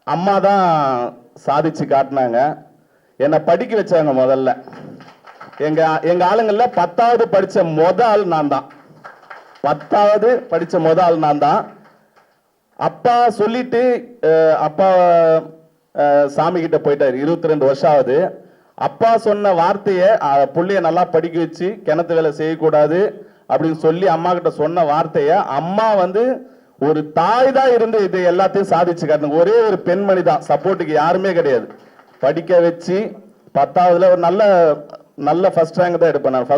அம்மா தான் சாதிச்சு காட்டினாங்க. என்னை படிக்க வச்சாங்க. முதல்ல எங்க ஆளுங்கள்ல 10வது படிச்ச ஆள் நான் தான். 10வது படிச்ச ஆள் நான் தான். அப்பா சொல்லிட்டு அப்பா சாமி கிட்ட போயிட்டாரு. 22 வருஷம் ஆகுது. அப்பா சொன்ன வார்த்தையை புள்ளைய நல்லா படிக்க வச்சு கிணத்து வேலை செய்யக்கூடாது அப்படின்னு சொல்லி அம்மா கிட்ட சொன்ன வார்த்தையை அம்மா வந்து ஒரு தாய் தான் இருந்து இது எல்லாத்தையும் சாதிச்சு காட்டுங்க. ஒரே ஒரு பெண்மணி தான், சப்போர்ட்டுக்கு யாருமே கிடையாது. படிக்க வச்சு 10ஆவதுல ஒரு நல்ல ஃபர்ஸ்ட் ரேங்க் தான் எடுப்பேன். நான்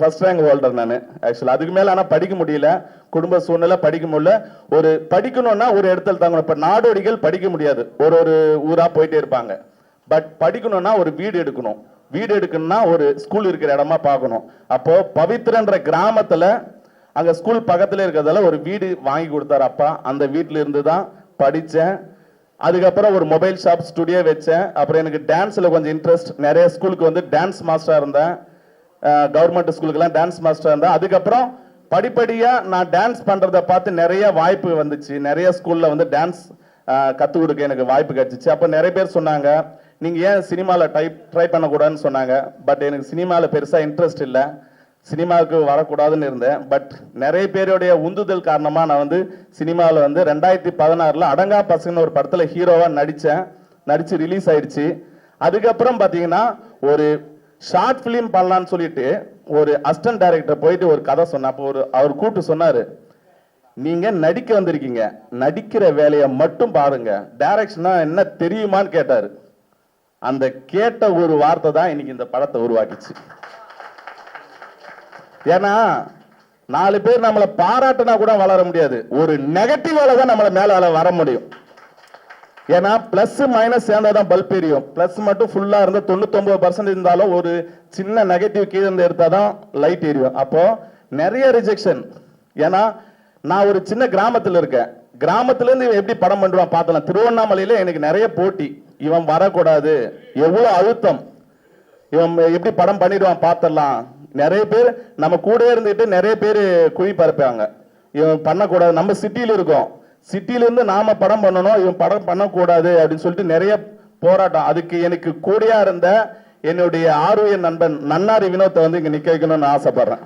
ஃபர்ஸ்ட் ரேங்க் ஹோல்டர் நான் ஆக்சுவலா. அதுக்கு மேல ஆனால் படிக்க முடியல, குடும்ப சூழ்நிலை படிக்க முடியல. ஒரு படிக்கணும்னா ஒரு இடத்துல தாங்கணும். இப்ப நாடோடிகள் படிக்க முடியாது, ஒரு ஊரா போயிட்டே இருப்பாங்க. பட் படிக்கணும்னா ஒரு வீடு எடுக்கணும். வீடு எடுக்கணும்னா ஒரு ஸ்கூல் இருக்கிற இடமா பார்க்கணும். அப்போ பவித்ரன்ற கிராமத்துல அங்க ஸ்கூல் பக்கத்துல இருக்கிறதால ஒரு வீடு வாங்கி கொடுத்தாரு அப்பா. அந்த வீட்டுல இருந்து தான் படிச்சேன். அதுக்கப்புறம் ஒரு மொபைல் ஷாப் ஸ்டுடியோ வச்சேன். அப்புறம் எனக்கு டான்ஸ்ல கொஞ்சம் இன்ட்ரெஸ்ட், நிறைய ஸ்கூலுக்கு வந்து டான்ஸ் மாஸ்டரா இருந்தேன். கவர்மெண்ட் ஸ்கூலுக்குலாம் டான்ஸ் மாஸ்டரா இருந்தேன். அதுக்கப்புறம் படிப்படியா நான் டான்ஸ் பண்றதை பார்த்து நிறைய வாய்ப்பு வந்துச்சு. நிறைய ஸ்கூல்ல வந்து டான்ஸ் கற்றுக் கொடுக்க எனக்கு வாய்ப்பு கிடைச்சிச்சு. அப்போ நிறைய பேர் சொன்னாங்க, நீங்க ஏன் சினிமாவில் ட்ரை பண்ணக்கூடாதுன்னு சொன்னாங்க. பட் எனக்கு சினிமாவில் பெருசா இன்ட்ரெஸ்ட் இல்லை, சினிமாவுக்கு வரக்கூடாதுன்னு இருந்தேன். பட் நிறைய பேருடைய உந்துதல் காரணமா நான் வந்து சினிமாவில் வந்து 2016 அடங்கா பசங்கன்னு ஒரு படத்துல ஹீரோவா நடிச்சு ரிலீஸ் ஆயிடுச்சு. அதுக்கப்புறம் பாத்தீங்கன்னா ஒரு ஷார்ட் பிலிம் பண்ணலான்னு சொல்லிட்டு ஒரு அசிஸ்டன்ட் டைரக்டர் போயிட்டு ஒரு கதை சொன்ன. அப்போ அவர் கூப்பிட்டு சொன்னாரு, நீங்க நடிக்க வந்திருக்கீங்க, நடிக்கிற வேலையை மட்டும் பாருங்க, டைரக்ஷனா என்ன தெரியுமான்னு கேட்டாரு. அந்த கேட்ட ஒரு வார்த்தை தான் இன்னைக்கு இந்த படத்தை உருவாக்கிச்சு. ஏன்னா 4 பேர் நம்மளை பாராட்டினா கூட வளர முடியாது, ஒரு நெகட்டிவால தான் நம்மள மேல வர முடியும். ஏன்னா பிளஸ் மைனஸ் சேர்ந்தாதான் பல்ப் எரியும். பிளஸ் மட்டும் ஃபுல்லா இருந்தா 99% இருந்தாலும் ஒரு சின்ன நெகட்டிவ் கீழே இருந்து எடுத்தாதான் லைட் எரியும். அப்போ நிறைய ரிஜெக்ஷன். ஏன்னா நான் ஒரு சின்ன கிராமத்துல இருக்கேன். கிராமத்துல இருந்து இவன் எப்படி படம் பண்ணுவான் பார்த்தலாம். திருவண்ணாமலையில எனக்கு நிறைய போட்டி, இவன் வரக்கூடாது, எவ்வளவு அழுத்தம், இவன் எப்படி படம் பண்ணிடுவான் பார்த்தலாம். நிறைய பேர் நம்ம கூட இருந்துட்டு நிறைய பேர் குழி பரப்பாங்க, இவன் பண்ணக்கூடாது. நம்ம சிட்டியில இருக்கோம், சிட்டில இருந்து நாம படம் பண்ணணும், இவன் படம் பண்ணக்கூடாது அப்படின்னு சொல்லிட்டு நிறைய போராட்டம். அதுக்கு எனக்கு கூடயா இருந்த என்னுடைய ஆர்வ நண்பன் நன்னாரி வினோத்தை வந்து இங்க நிக்க வைக்கணும்னு ஆசைப்படுறேன்.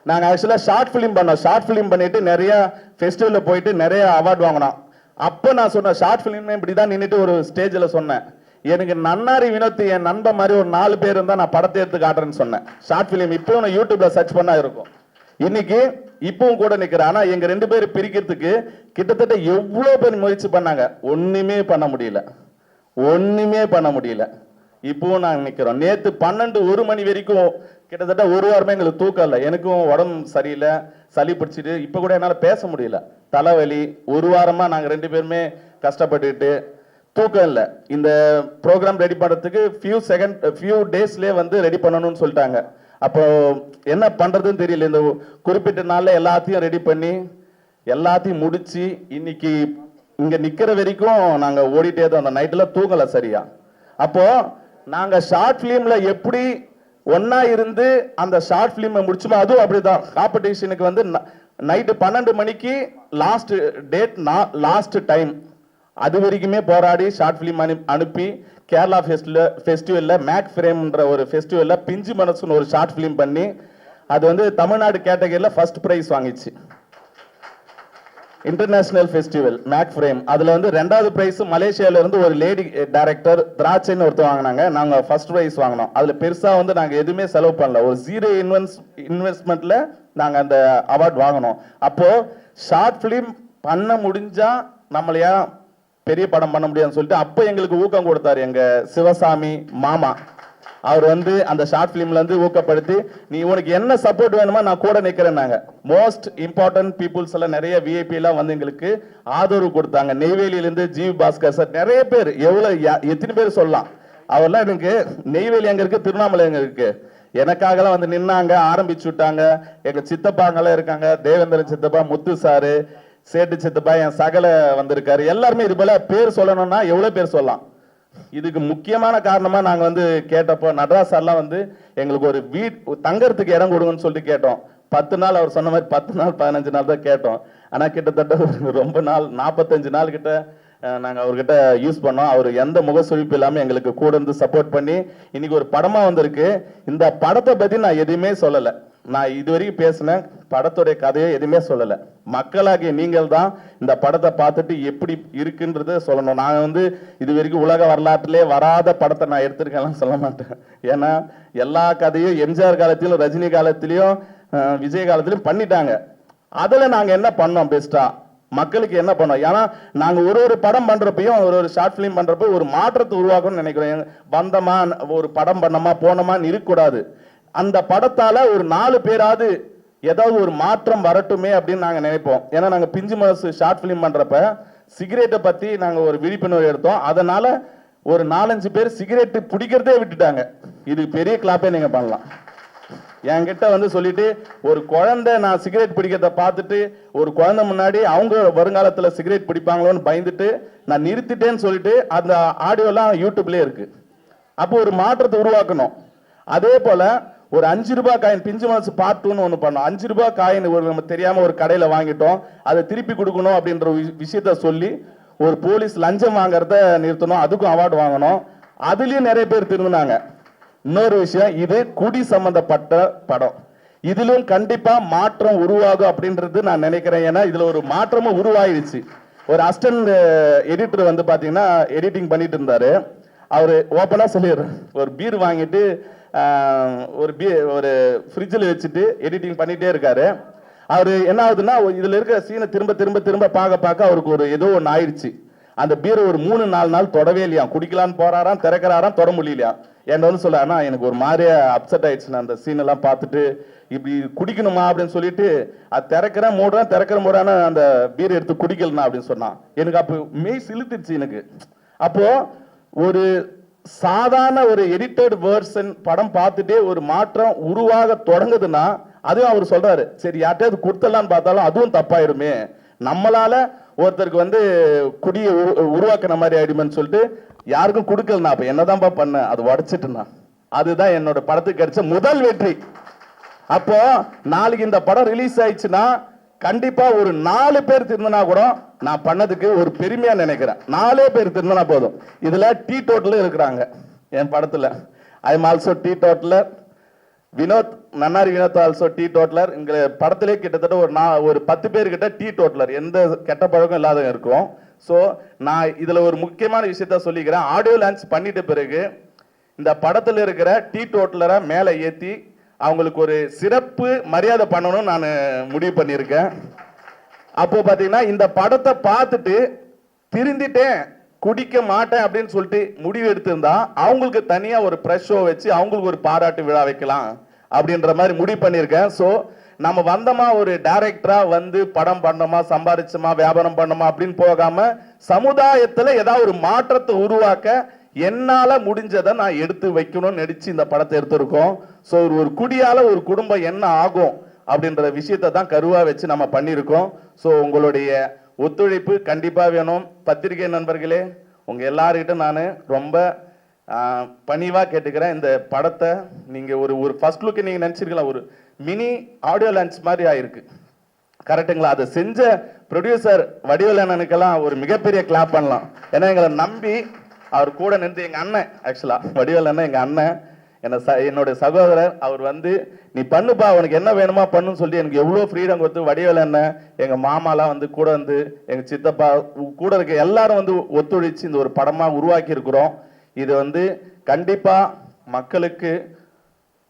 நாங்க ஆக்சுவலா ஷார்ட் பிலிம் பண்ணோம். ஷார்ட் பிலிம் பண்ணிட்டு நிறைய ஃபெஸ்டிவல்ல போயிட்டு நிறைய அவார்ட் வாங்கினோம். அப்ப நான் சொன்னேன், ஷார்ட் பிலிம் இப்படிதான் நின்றுட்டு ஒரு ஸ்டேஜ்ல சொன்னேன், எனக்கு நன்னாரி வினோத் என் நண்பன் மாதிரி ஒரு 4 பேர் இருந்தா நான் படத்தை எடுத்து காட்டுறேன்னு சொன்னேன். ஷார்ட் பிலிம் இப்பவும் நான் யூடியூப்ல சர்ச் பண்ணா இருக்கும். இன்னைக்கு இப்பவும் கூட நிக்கிறேன். ஆனா எங்க 2 பேரும் பிரிக்கிறதுக்கு கிட்டத்தட்ட எவ்வளவு பேர் முயற்சி பண்ணாங்க, ஒண்ணுமே பண்ண முடியல. இப்பவும் நாங்க நிக்கிறோம். நேத்து 12-1 மணி வரைக்கும் கிட்டத்தட்ட 1 வாரமே எங்களுக்கு தூக்கம் இல்லை. எனக்கும் உடம்பு சரியில்லை, சளி பிடிச்சிட்டு இப்ப கூட என்னால பேச முடியல, தலைவலி. 1 வாரமா நாங்க 2 பேருமே கஷ்டப்பட்டுட்டு தூக்கம் இல்லை. இந்த ப்ரோக்ராம் ரெடி பண்றதுக்கு ஃபியூ டேஸ்லயே வந்து ரெடி பண்ணணும்னு சொல்லிட்டாங்க. அப்போ என்ன பண்றதுன்னு தெரியல. இந்த குறிப்பிட்ட நாள்ல எல்லாத்தையும் ரெடி பண்ணி எல்லாத்தையும் முடிச்சு இன்னைக்கு இங்க நிக்கிற வரைக்கும் நாங்க ஓடிட்டே தான். அந்த நைட்ல தூங்கல சரியா. அப்போ நாங்க ஷார்ட் பிலிம்ல எப்படி ஒன்னா இருந்து அந்த ஷார்ட் பிலிம் முடிச்சுமோ அதுவும் அப்படிதான். காம்படிஷனுக்கு வந்து நைட்டு 12 மணிக்கு லாஸ்ட் டேட், லாஸ்ட் டைம், அது வரைக்குமே போராடி ஷார்ட் பிலிம் அனுப்பி கேரளா ஃபெஸ்டிவல்ல மேக் ஃப்ரேம்ன்ற ஒரு ஃபெஸ்டிவல்ல பிஞ்சு மனசுன்னு ஒரு ஷார்ட் பிலிம் பண்ணி அது வந்து தமிழ்நாடு கேட்டகரியில ஃபர்ஸ்ட் பிரைஸ் வாங்கிச்சு. International festival make frame. அதுல வந்து 2வது பிரைஸ் மலேசியால இருந்து ஒரு லேடி டைரக்டர் திராட்சைன்னு ஒருத்தர் வாங்கினாங்க. நாங்க ஃபர்ஸ்ட் பிரைஸ் வாங்கினோம். அதுல பெருசா வந்து நாங்க எதுவுமே செலவு பண்ணல, ஒரு 0 இன்வெஸ்ட்மெண்ட்ல நாங்க அந்த அவார்ட் வாங்கினோம். அப்போ ஷார்ட் பிலிம் பண்ண முடிஞ்சா நம்மளையா பெரிய படம் பண்ண முடியாதுன்னு சொல்லிட்டு அப்ப எங்களுக்கு ஊக்கம் கொடுத்தாரு எங்க சிவசாமி மாமா. அவர் வந்து அந்த ஷார்ட் பிலிம்ல இருந்து ஊக்கப்படுத்தி, நீ உனக்கு என்ன சப்போர்ட் வேணுமோ நான் கூட நிக்கிறேன்னாங்க. மோஸ்ட் இம்பார்ட்டன்ட் பீப்புள்ஸ் எல்லாம் நிறைய விஐபி எல்லாம் வந்து எங்களுக்கு ஆதரவு கொடுத்தாங்க. நெய்வேலியில இருந்து ஜீவ் பாஸ்கர் சார், நிறைய பேர், எத்தனை பேர் சொல்லலாம். அவர்லாம் எனக்கு நெய்வேலி எங்க இருக்கு, திருவண்ணாமலை எங்க இருக்கு, எனக்காகலாம் வந்து நின்னாங்க, ஆரம்பிச்சு விட்டாங்க. எங்க சித்தப்பாங்கெல்லாம் இருக்காங்க, தேவேந்திரன் சித்தப்பா, முத்து சாரு, சேட்டு சித்தப்பா, என் சகல வந்திருக்காரு. எல்லாருமே இது போல பேர் சொல்லணும்னா எவ்வளவு பேர் சொல்லலாம். இதுக்கு முக்கியமான காரணமா நாங்க வந்து கேட்டப்போ நடராஜ் சார்லாம் வந்து எங்களுக்கு ஒரு தங்கறதுக்கு இடம் கொடுங்கன்னு சொல்லிட்டு கேட்டோம். 10 நாள், அவர் சொன்ன மாதிரி 10 நாள் 15 நாள் தான் கேட்டோம். ஆனா கிட்டத்தட்ட ரொம்ப நாள், 45 நாள் கிட்ட நாங்க அவர்கிட்ட யூஸ் பண்ணோம். அவர் எந்த முகசுழிப்பு இல்லாம எங்களுக்கு கூட இருந்து சப்போர்ட் பண்ணி இன்னைக்கு ஒரு படமா வந்திருக்கு. இந்த படத்தை பத்தி நான் எதுவுமே சொல்லல. நான் இது வரைக்கும் பேசினேன், படத்துடைய கதையை எதுவுமே சொல்லலை. மக்களாகிய நீங்கள் தான் இந்த படத்தை பார்த்துட்டு எப்படி இருக்குன்றத சொல்லணும். நான் வந்து இது வரைக்கும் உலக வரலாற்றிலே வராத படத்தை நான் எடுத்திருக்கேன்லாம் சொல்ல மாட்டேன். ஏன்னா எல்லா கதையும் எம்ஜிஆர் காலத்திலும் ரஜினி காலத்திலையும் விஜய் காலத்திலையும் பண்ணிட்டாங்க. அதில் நாங்கள் என்ன பண்ணோம் பெஸ்டா, மக்களுக்கு என்ன பண்ணோம்? ஏன்னா நாங்கள் ஒரு படம் பண்ணுறப்பையும் ஒரு ஷார்ட் ஃபிலிம் பண்ணுறப்போ ஒரு மாற்றத்தை உருவாக்கணும்னு நினைக்கிறோம். வந்தோமா ஒரு படம் பண்ணோமா போனோமான்னு இருக்கக்கூடாது. அந்த படத்தால ஒரு 4 பேராவது ஏதாவது ஒரு மாற்றம் வரட்டுமே அப்படின்னு நாங்க நினைப்போம். ஏன்னா நாங்க பிஞ்சு மனசு ஷார்ட் பிலிம் பண்றப்ப சிகரெட்டை பத்தி நாங்க ஒரு விழிப்புணர்வு எடுத்தோம். அதனால ஒரு 4-5 பேர் சிகரெட் பிடிக்கிறதே விட்டுட்டாங்க. இது பெரிய கிளாப்பே நீங்க பண்ணலாம். என்கிட்ட வந்து சொல்லிட்டு ஒரு குழந்தை நான் சிகரெட் பிடிக்கிறத பார்த்துட்டு ஒரு குழந்தை முன்னாடி அவங்க வருங்காலத்துல சிகரெட் பிடிப்பாங்களோன்னு பயந்துட்டு நான் நிறுத்திட்டேன்னு சொல்லிட்டு அந்த ஆடியோலாம் யூடியூப்லயே இருக்கு. அப்போ ஒரு மாற்றத்தை உருவாக்கணும். அதே போல ஒரு 5 ரூபாய் காயின் பிஞ்சு மனசு பார்ட் 2ன்னு ஒன்று பண்ணோம். 5 ரூபாய் காயின் ஒரு நம்ம தெரியாம ஒரு கடையில வாங்கிட்டோம், அதை திருப்பி கொடுக்கணும் அப்படின்ற விஷயத்த சொல்லி ஒரு போலீஸ் லஞ்சம் வாங்குறத நிறுத்தணும், அதுக்கும் அவார்டு வாங்கணும். அதுலயும் நிறைய பேர் திரும்பினாங்க. இன்னொரு விஷயம், இது குடி சம்பந்தப்பட்ட படம், இதிலும் கண்டிப்பா மாற்றம் உருவாகும் அப்படின்றது நான் நினைக்கிறேன். ஏன்னா இதுல ஒரு மாற்றமும் உருவாயிடுச்சு. ஒரு அசிஸ்டன்ட் எடிட்டர் வந்து பாத்தீங்கன்னா எடிட்டிங் பண்ணிட்டு இருந்தாரு. அவரு ஓப்பனா சொல்லிடுறாரு, ஒரு பீர் வாங்கிட்டு ஒரு ஃப்ரிட்ஜில் வச்சுட்டு எடிட்டிங் பண்ணிட்டே இருக்காரு. அவரு என்ன ஆகுதுன்னா இதுல இருக்கிற சீனை திரும்ப திரும்ப திரும்ப பார்க்க அவருக்கு ஒரு ஏதோ ஒன்று ஆயிடுச்சு. அந்த பீரை ஒரு 3-4 நாள் தொடவே இல்லையா, குடிக்கலான்னு போறாராம், திறக்கிறாராம், தொட முடியலையா. என்ன வந்து சொல்ல, ஆனா எனக்கு ஒரு மாதிரியா அப்செட் ஆயிடுச்சு அந்த சீன் எல்லாம் பார்த்துட்டு, இப்படி குடிக்கணுமா அப்படின்னு சொல்லிட்டு அது திறக்கிறேன் மூடுறான அந்த பீர் எடுத்து குடிக்கலாம் அப்படின்னு சொன்னான். எனக்கு அப்போ மெய் சிலுத்துச்சு எனக்கு. அப்போ ஒரு சாதாரண ஒரு எடிட்டட் வேர்ஷன் படம் பார்த்துட்டே ஒரு மாற்றம் உருவாக தொடங்குதுன்னா அதுவும் அவர் சொல்றாரு, சரி யார்ட்டையாவது கொடுத்தலான்னு பார்த்தாலும் அதுவும் தப்பாயிருமே, நம்மளால ஒருத்தருக்கு வந்து குடியை உருவாக்கின மாதிரி ஆயிடுமேன்னு சொல்லிட்டு யாருக்கும் கொடுக்கலனா அப்ப என்னதான்ப்பா பண்ண, அது உடைச்சிட்டுனா. அதுதான் என்னோட படத்துக்கு கிடைச்ச முதல் வெற்றி. அப்போ நாளைக்கு இந்த படம் ரிலீஸ் ஆயிடுச்சுன்னா கண்டிப்பா ஒரு 4 பேர் திரும்பினா கூட நான் பண்ணதுக்கு ஒரு பெருமையா நினைக்கிறேன். 4 பேர் திரும்பினா போதும். இதுல டீ டோட்டல் இருக்கிறாங்க என் படத்துல. I am also teetotaller. Vinod நன்னாரி வினோத் ஆல்சோ டீ டோட்டலர். இங்க படத்திலே கிட்டத்தட்ட ஒரு 10 பேர் கிட்ட டீ டோட்டலர், எந்த கெட்ட பழக்கம் இல்லாத இருக்கும். ஸோ நான் இதுல ஒரு முக்கியமான விஷயத்த சொல்லிக்கிறேன். ஆடியோ லான்ச் பண்ணிட்ட பிறகு இந்த படத்துல இருக்கிற டீ டோட்டலரை மேலே ஏற்றி அவங்களுக்கு ஒரு சிறப்பு மரியாதை பண்ணணும்னு நான் முடிவு பண்ணியிருக்கேன். அப்போ பார்த்தீங்கன்னா இந்த படத்தை பார்த்துட்டு திருந்திட்டேன், குடிக்க மாட்டேன் அப்படின்னு சொல்லிட்டு முடிவு எடுத்திருந்தா அவங்களுக்கு தனியா ஒரு ப்ரெஷ் ஷோ வச்சு அவங்களுக்கு ஒரு பாராட்டு விழா வைக்கலாம் அப்படின்ற மாதிரி முடிவு பண்ணியிருக்கேன். ஸோ நம்ம வந்தோமா ஒரு டைரக்டரா வந்து படம் பண்ணோமா, சம்பாதிச்சோமா, வியாபாரம் பண்ணோமா அப்படின்னு போகாம சமுதாயத்துல ஏதாவது ஒரு மாற்றத்தை உருவாக்க என்னால முடிஞ்சதை நான் எடுத்து வைக்கணும்னு நடிச்சு இந்த படத்தை எடுத்திருக்கோம். ஸோ ஒரு குடியால ஒரு குடும்பம் என்ன ஆகும் அப்படின்ற விஷயத்தை தான் கருவா வச்சு நம்ம பண்ணியிருக்கோம். ஸோ உங்களுடைய ஒத்துழைப்பு கண்டிப்பா வேணும். பத்திரிகை நண்பர்களே, உங்க எல்லார்கிட்ட நான் ரொம்ப பணிவா கேட்டுக்கிறேன். இந்த படத்தை நீங்க ஒரு ஃபர்ஸ்ட் லுக் நீங்க நினைச்சிருக்கலாம், ஒரு மினி ஆடியோ லான்ச் மாதிரி ஆயிருக்கு, கரெக்டுங்களா? அதை செஞ்ச ப்ரொடியூசர் வடிவேலனுக்கெல்லாம் ஒரு மிகப்பெரிய கிளாப் பண்ணலாம். ஏன்னா எங்களை நம்பி அவர் கூட நின்று, எங்க அண்ணன், ஆக்சுவலா வடிவேலன் எங்க அண்ணன், என்னோட சகோதரர், அவர் வந்து நீ பண்ணுப்பா உனக்கு என்ன வேணுமா பண்ணுன்னு சொல்லி எனக்கு எவ்வளோ ஃப்ரீடம் கொடுத்து வடிவேலன் எங்க மாமாலாம் வந்து கூட வந்து எங்க சித்தப்பா கூட இருக்க எல்லாரும் வந்து ஒத்துழைச்சு இந்த ஒரு படமா உருவாக்கி இருக்கிறோம். இது வந்து கண்டிப்பா மக்களுக்கு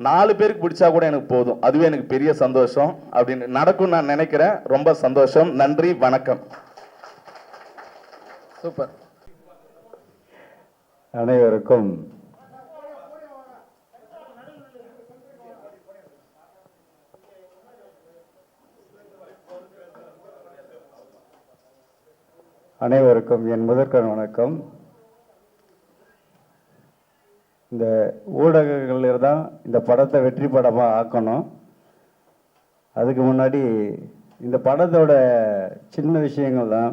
4 பேருக்கு பிடிச்சா கூட எனக்கு போதும், அதுவே எனக்கு பெரிய சந்தோஷம். அப்படின்னு நடக்கும் நான் நினைக்கிறேன். ரொம்ப சந்தோஷம். நன்றி, வணக்கம். சூப்பர். அனைவருக்கும் என் முதற்கண் வணக்கம். இந்த ஊடகங்களில் தான் இந்த படத்தை வெற்றி படமாக ஆக்கணும். அதுக்கு முன்னாடி இந்த படத்தோட சின்ன விஷயங்கள் தான்.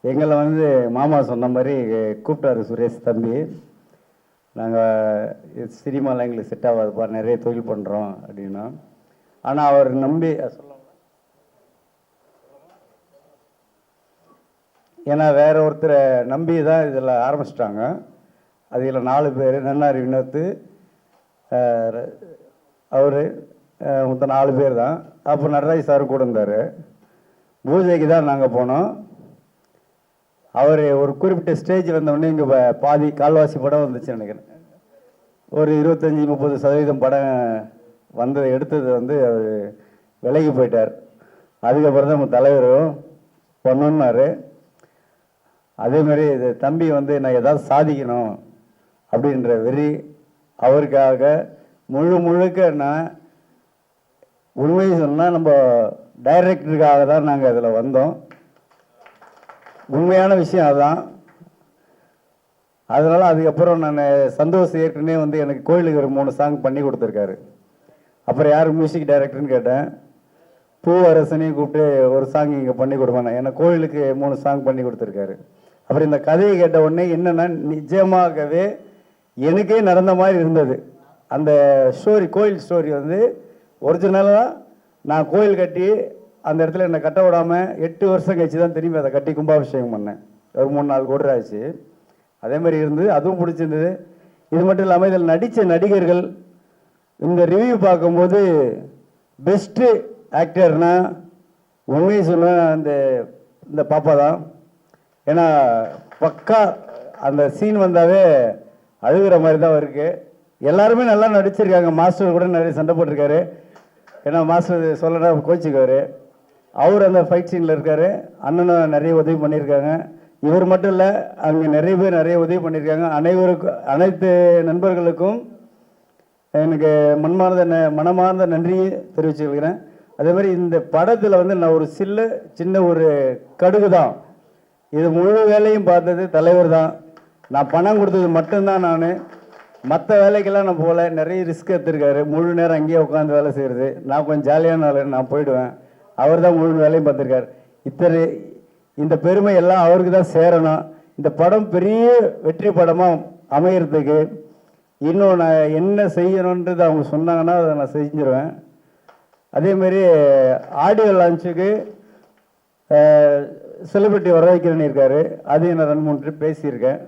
எங்களை வந்து மாமா சொன்ன மாதிரி கூப்பிட்டாரு சுரேஷ் தம்பி, நாங்கள் சினிமாவில் எங்களுக்கு செட் ஆகாதுப்பா, நிறைய தொழில் பண்ணுறோம் அப்படின்னா. ஆனால் அவர் நம்பி ஏன்னா வேற ஒருத்தரை நம்பி தான் இதில் ஆரம்பிச்சிட்டாங்க. அதில் 4 பேர், நன்னாரி வினோத்து, அவர் மொத்தம் 4 பேர் தான். அப்போ நடராஜ் சார் கூட இருந்தார். பூஜைக்கு தான் நாங்கள் போனோம். அவர் ஒரு குறிப்பிட்ட ஸ்டேஜ் வந்தோடனே இங்கே பாதி கால்வாசி படம் வந்துச்சு நினைக்கிறேன். ஒரு 25-30% படம் வந்தது எடுத்தது வந்து அவர் விலகி போயிட்டார். அதுக்கப்புறம் தான் நம்ம தலைவரும் பண்ணணுன்னாரு. அதேமாதிரி இது தம்பி வந்து நான் ஏதாவது சாதிக்கணும் அப்படின்ற வெறி அவருக்காக முழுக்க நான் உண்மையை சொன்னால் நம்ம டைரக்டருக்காக தான் நாங்கள் அதில் வந்தோம். உண்மையான விஷயம் அதுதான். அதனால் அதுக்கப்புறம் நான் சந்தோஷ் ஏற்கனவே வந்து எனக்கு கோயிலுக்கு ஒரு 3 சாங் பண்ணி கொடுத்துருக்காரு. அப்புறம் யார் மியூசிக் டைரக்டர்னு கேட்டேன். பூவரசனையும் கூப்பிட்டு ஒரு சாங் இங்கே பண்ணி கொடுப்பேன். எனக்கு கோயிலுக்கு 3 சாங் பண்ணி கொடுத்துருக்காரு. அப்புறம் இந்த கதையை கேட்ட உடனே என்னென்னா நிஜமாகவே எனக்கே நடந்த மாதிரி இருந்தது. அந்த ஸ்டோரி, கோயில் ஸ்டோரி வந்து ஒரிஜினலாக நான் கோயில் கட்டி அந்த இடத்துல என்னை கட்ட விடாமல் 8 வருஷம் கழிச்சு தான் திரும்பி அதை கட்டி கும்பாபிஷேகம் பண்ணேன். ஒரு 3-4 கோடி ஆச்சு. அதே மாதிரி இருந்தது, அதுவும் பிடிச்சிருந்தது. இது மட்டும் இல்லாமல் இதில் நடித்த நடிகர்கள் இந்த ரிவ்யூ பார்க்கும்போது பெஸ்ட்டு ஆக்டர்னா உண்மையை சொல்லுவேன் இந்த பாப்பா தான். ஏன்னா பக்கா அந்த சீன் வந்தாவே அழுகிற மாதிரி தான் இருக்கு. எல்லாருமே நல்லா நடிச்சிருக்காங்க. மாஸ்டர் கூட நிறைய சண்டை போட்டிருக்காரு. ஏன்னா மாஸ்டர் சொல்லனா கோச்சிக்குவார். அவர் அந்த ஃபைட் சீனில் இருக்கார். அண்ணனும் நிறைய உதவி பண்ணியிருக்காங்க. இவர் மட்டும் இல்லை, அங்கே நிறைய பேர் நிறைய உதவி பண்ணியிருக்காங்க. அனைத்து நண்பர்களுக்கும் எனக்கு மனமார்ந்த நன்றியை தெரிவிச்சுக்கிறேன். அதே மாதிரி இந்த படத்தில் வந்து நான் ஒரு சின்ன ஒரு கடுகு தான். இது முழு வேலையும் பார்த்தது தலைவர் தான். நான் பணம் கொடுத்தது மட்டும்தான். நான் மற்ற வேலைக்கெல்லாம் நான் போகல. நிறைய ரிஸ்க் எடுத்திருக்காரு. முழு நேரம் அங்கேயே உட்காந்து வேலை செய்கிறது. நான் கொஞ்சம் ஜாலியான ஆள், நான் போயிடுவேன். அவர் தான் முழு வேலையும் பார்த்துருக்காரு. இந்த பெருமை எல்லாம் அவருக்கு தான் சேரணும். இந்த படம் பெரிய வெற்றி படமாக அமைகிறதுக்கு இன்னும் நான் என்ன செய்யணுன்றது அவங்க சொன்னாங்கன்னா அதை நான் செஞ்சிருவேன். அதேமாரி ஆடியோ லான்ச்சுக்கு செலிபிரிட்டி வர வைக்கிறேன்னு இருக்காரு. அதையும் நான் 2-3 ட்ரிப் பேசியிருக்கேன்.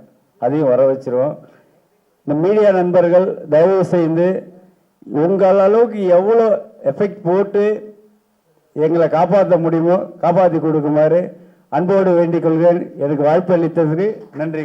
அதையும் வர வச்சிருவோம். இந்த மீடியா நண்பர்கள் தயவு செய்து உங்கள் அளவுக்கு எவ்வளோ எஃபெக்ட் போட்டு எங்களை காப்பாற்ற முடியுமோ காப்பாற்றி கொடுக்குமாறு அன்போடு வேண்டிக் கொள்கிறேன். எனக்கு வாய்ப்பு அளித்ததுக்கு நன்றி.